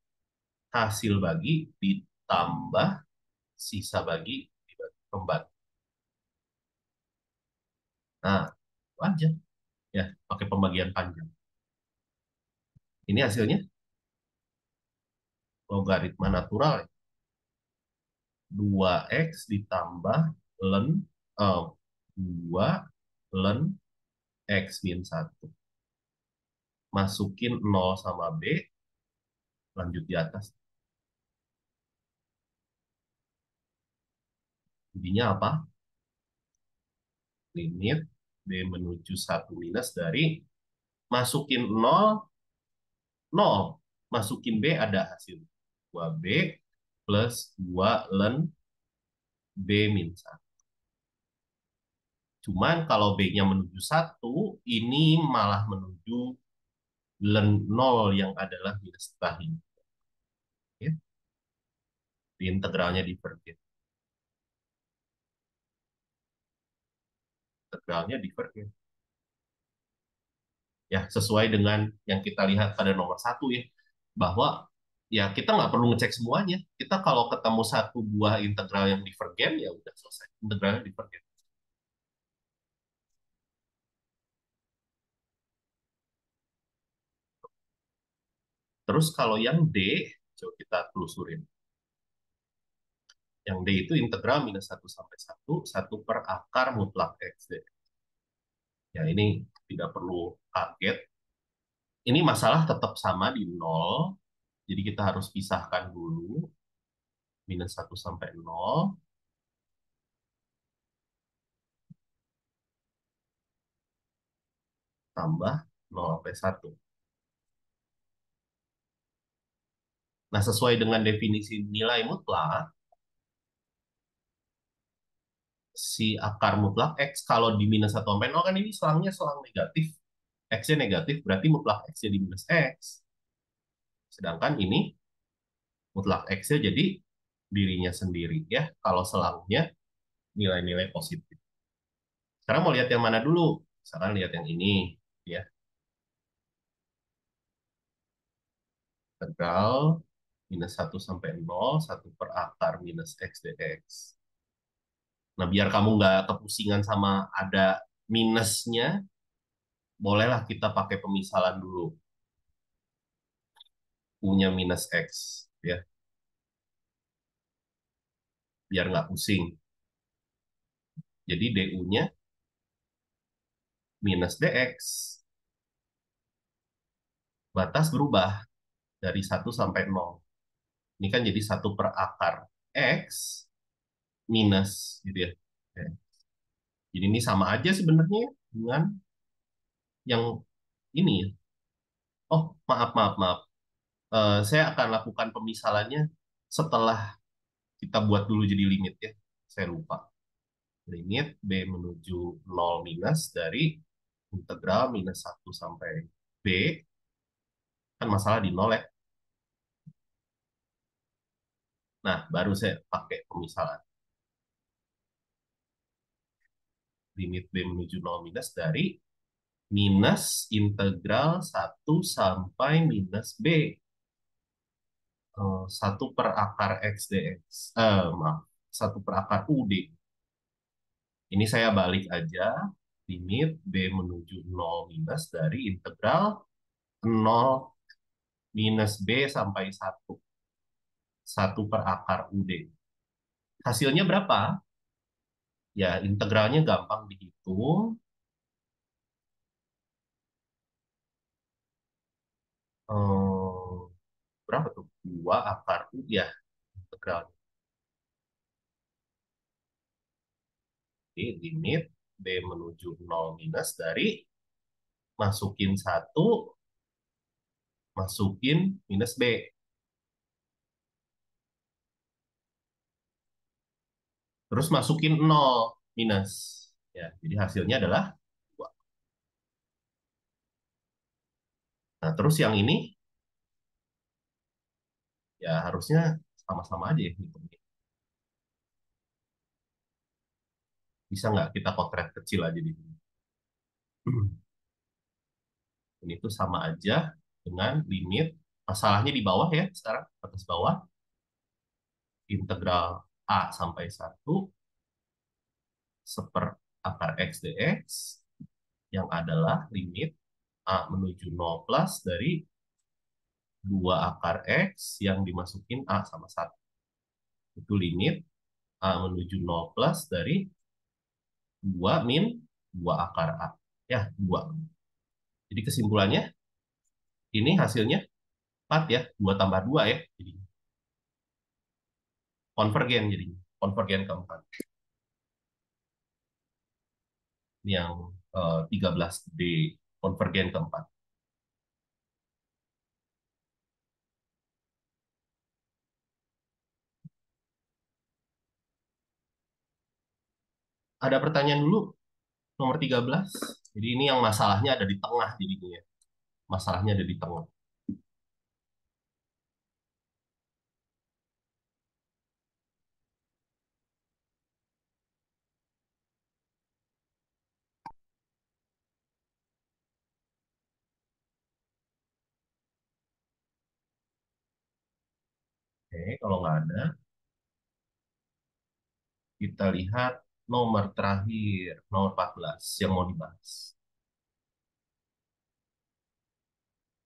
hasil bagi ditambah sisa bagi dibagi kembar. Nah, itu aja ya, pakai pembagian panjang. Ini hasilnya logaritma natural ya. 2x ditambah len 2 len x min 1. Masukin 0 sama b, lanjut di atas. Jadinya apa? Limit b menuju 1 minus dari masukin 0, 0. Masukin b ada hasil 2b plus 2 len b min 1. Cuman kalau b-nya menuju 1, ini malah menuju len 0 yang adalah minus setelah ini. Ya. Di integralnya divergen. Integralnya divergen. Ya, sesuai dengan yang kita lihat pada nomor 1 ya. Bahwa ya kita nggak perlu ngecek semuanya. Kita kalau ketemu satu buah integral yang divergen, ya udah selesai. Integralnya divergen. Terus kalau yang D, coba kita telusurin. Yang D itu integral minus 1 sampai 1 per akar mutlak X. Ya, ini tidak perlu kaget. Ini masalah tetap sama di 0. Jadi kita harus pisahkan dulu. Minus 1 sampai 0. Tambah 0 sampai 1. Nah, sesuai dengan definisi nilai mutlak, si akar mutlak X kalau di minus 1 sampai 0 kan ini selangnya selang negatif. X-nya negatif, berarti mutlak X jadi minus X. Sedangkan ini mutlak X-nya jadi dirinya sendiri ya, kalau selangnya nilai-nilai positif. Sekarang mau lihat yang mana dulu? Misalkan lihat yang ini ya. Integral minus 1 sampai 0, 1 per akar minus X dx. Nah, biar kamu nggak kepusingan sama ada minusnya, bolehlah kita pakai pemisalan dulu. U-nya minus X, ya, biar nggak pusing. Jadi DU-nya minus DX. Batas berubah dari 1 sampai 0. Ini kan jadi 1 per akar X minus, gitu ya. Ya. Jadi ini sama aja sebenarnya dengan yang ini ya. Oh, maaf, maaf, maaf. Saya akan lakukan pemisalannya setelah kita buat dulu jadi limit ya. Saya lupa. limit B menuju 0 minus dari integral minus 1 sampai B, kan masalah di 0 ya. Nah, baru saya pakai pemisalan. Limit B menuju 0 minus dari minus integral 1 sampai minus B. 1 per akar X dx. Maaf, 1 per akar UD. Ini saya balik aja. Limit B menuju 0 minus dari integral 0 minus B sampai 1. 1 per akar UD. Hasilnya berapa? Ya, integralnya gampang dihitung. Eh, berapa tuh? 2 akar U ya, integralnya. Jadi limit B menuju 0 minus dari masukin 1, masukin minus B. Terus masukin 0 minus. Ya, jadi hasilnya adalah 2. Nah, terus yang ini ya harusnya sama-sama aja ya hitungnya. Bisa nggak kita potret kecil aja di sini? Ini tuh sama aja dengan limit. Masalahnya di bawah ya sekarang, atas bawah. Integral A sampai 1 seper akar X dx yang adalah limit A menuju 0 plus dari 2 akar X yang dimasukin A sama 1. Itu limit A menuju 0 plus dari 2 min 2 akar A. Ya, 2. Jadi kesimpulannya, ini hasilnya 4 ya. 2 tambah 2 ya. Jadi konvergen jadinya. Konvergen keempat. Ini yang 13D. Konvergen keempat. Ada pertanyaan dulu, nomor 13. Jadi ini yang masalahnya ada di tengah jadinya ya. Masalahnya ada di tengah. Oke, kalau nggak ada, kita lihat nomor terakhir, nomor 14 yang mau dibahas.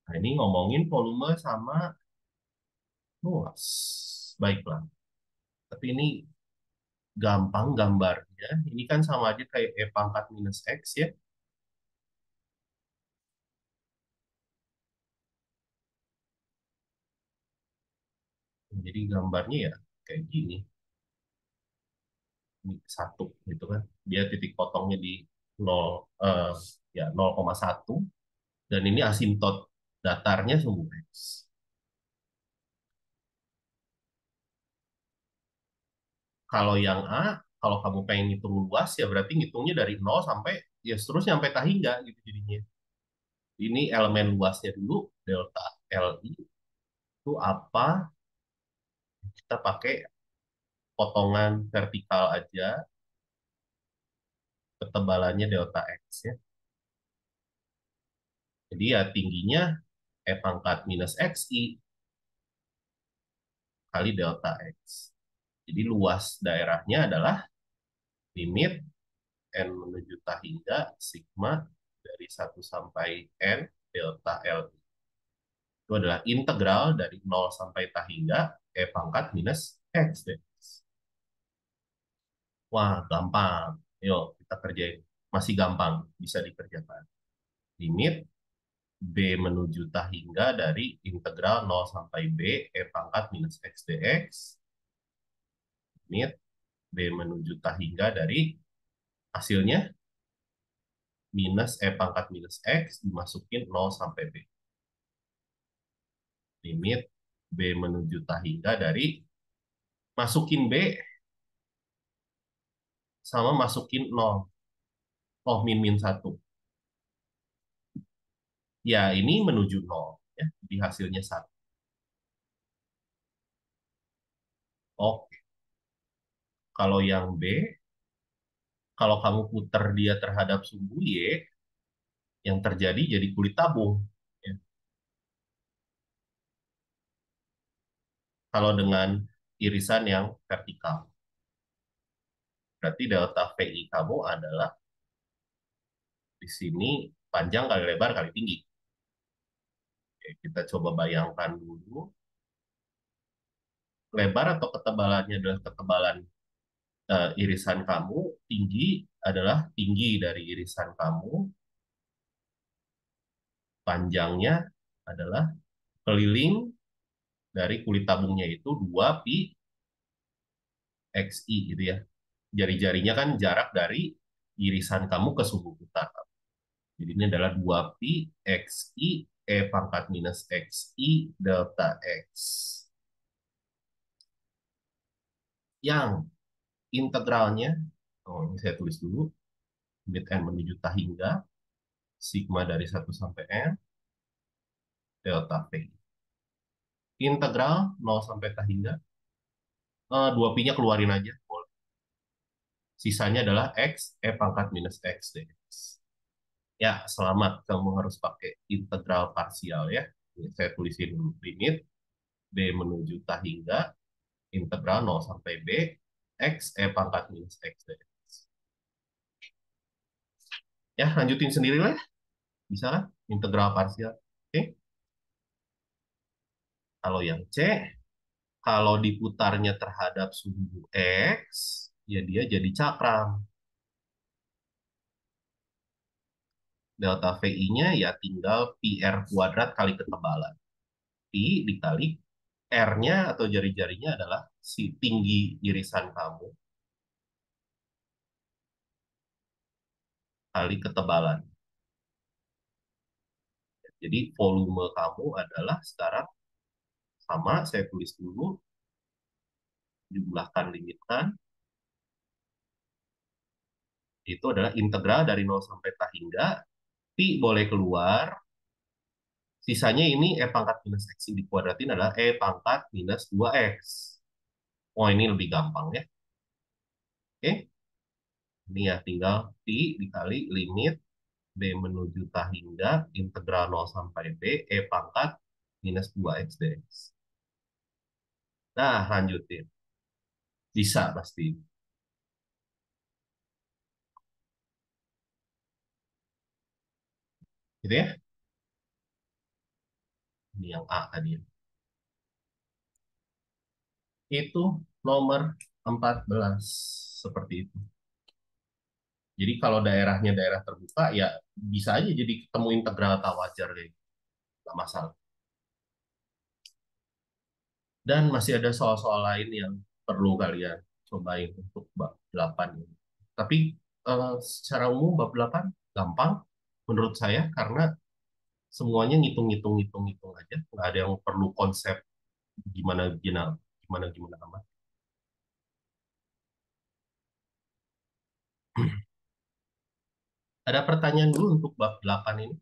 Nah, ini ngomongin volume sama luas. Baiklah. Tapi ini gampang gambarnya. Ini kan sama aja kayak E pangkat minus X ya. Jadi gambarnya ya kayak gini. Ini satu gitu kan. Dia titik potongnya di 0, ya 0,1 dan ini asimtot datarnya sumbu X. Kalau yang A, kalau kamu pengen ngitung luas ya berarti ngitungnya dari 0 sampai ya seterusnya sampai Tahingga gitu jadinya. Ini elemen luasnya dulu, delta LI itu apa? Kita pakai potongan vertikal aja, ketebalannya delta X ya. Jadi ya tingginya E pangkat minus XI kali delta X. Jadi luas daerahnya adalah limit N menuju Tahingga sigma dari 1 sampai N delta L. Itu adalah integral dari 0 sampai Tahingga E pangkat minus X. Wah, gampang. Yuk, kita kerjain. Masih gampang, bisa dikerjakan. Limit B menuju Tahingga dari integral 0 sampai B E pangkat minus X dx. Limit B menuju Tahingga dari hasilnya minus E pangkat minus X dimasukin 0 sampai B. Limit B menuju Tahingga dari masukin B sama masukin nol. Oh, min min satu. Ya, ini menuju nol. Ya, di hasilnya satu. Oh, kalau yang B, kalau kamu putar dia terhadap sumbu Y, yang terjadi jadi kulit tabung. Ya. Kalau dengan irisan yang vertikal. Berarti delta VI kamu adalah di sini panjang kali lebar kali tinggi. Oke, kita coba bayangkan dulu. Lebar atau ketebalannya adalah ketebalan irisan kamu, tinggi adalah tinggi dari irisan kamu, panjangnya adalah keliling dari kulit tabungnya itu 2 pi XI gitu ya. Jari-jarinya kan jarak dari irisan kamu ke sumbu putar. Jadi ini adalah 2 pi XI E pangkat minus XI delta X. Yang integralnya, oh ini saya tulis dulu, limit n menuju tak hingga, sigma dari 1 sampai n, delta V. Integral 0 sampai tak hingga, 2 pi-nya keluarin aja. Sisanya adalah X, E pangkat minus X dx. Ya, selamat. Kamu harus pakai integral parsial ya. Ini saya tulisin dulu. Limit B menuju tak hingga, integral 0 sampai B, X, E pangkat minus X dx. Ya, lanjutin sendiri lah. Bisa kan? Integral parsial. Oke. Kalau yang C, kalau diputarnya terhadap sumbu X, ya dia jadi cakram. Delta VI-nya ya tinggal pi R kuadrat kali ketebalan. Pi dikali R-nya atau jari-jarinya adalah si tinggi irisan kamu kali ketebalan. Jadi volume kamu adalah sekarang sama, saya tulis dulu, jumlahkan limitkan, itu adalah integral dari 0 sampai tak hingga, pi boleh keluar, sisanya ini E pangkat minus X dikuadratin adalah E pangkat minus 2X. Oh, ini lebih gampang ya. Oke, ini ya tinggal pi dikali limit B menuju tak hingga integral 0 sampai B E pangkat minus 2X dx. Nah, lanjutin. Bisa pasti. Gitu ya. Ini yang A tadi. Itu nomor 14. Seperti itu. Jadi kalau daerahnya daerah terbuka, ya bisa aja jadi ketemu integral tak wajar kayak gitu. Nggak masalah. Dan masih ada soal-soal lain yang perlu kalian cobain untuk bab 8 ini. Tapi secara umum bab 8 gampang menurut saya karena semuanya ngitung-ngitung aja. Nggak ada yang perlu konsep gimana gimana gimana gimana amat. Ada pertanyaan dulu untuk bab 8 ini?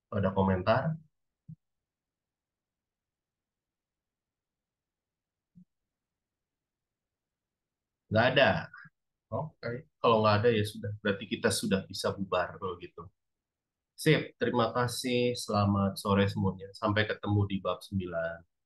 Ada komentar? Nggak ada. Oke. Kalau nggak ada ya sudah. Berarti kita sudah bisa bubar kalau gitu. Sip. Terima kasih. Selamat sore semuanya. Sampai ketemu di bab 9.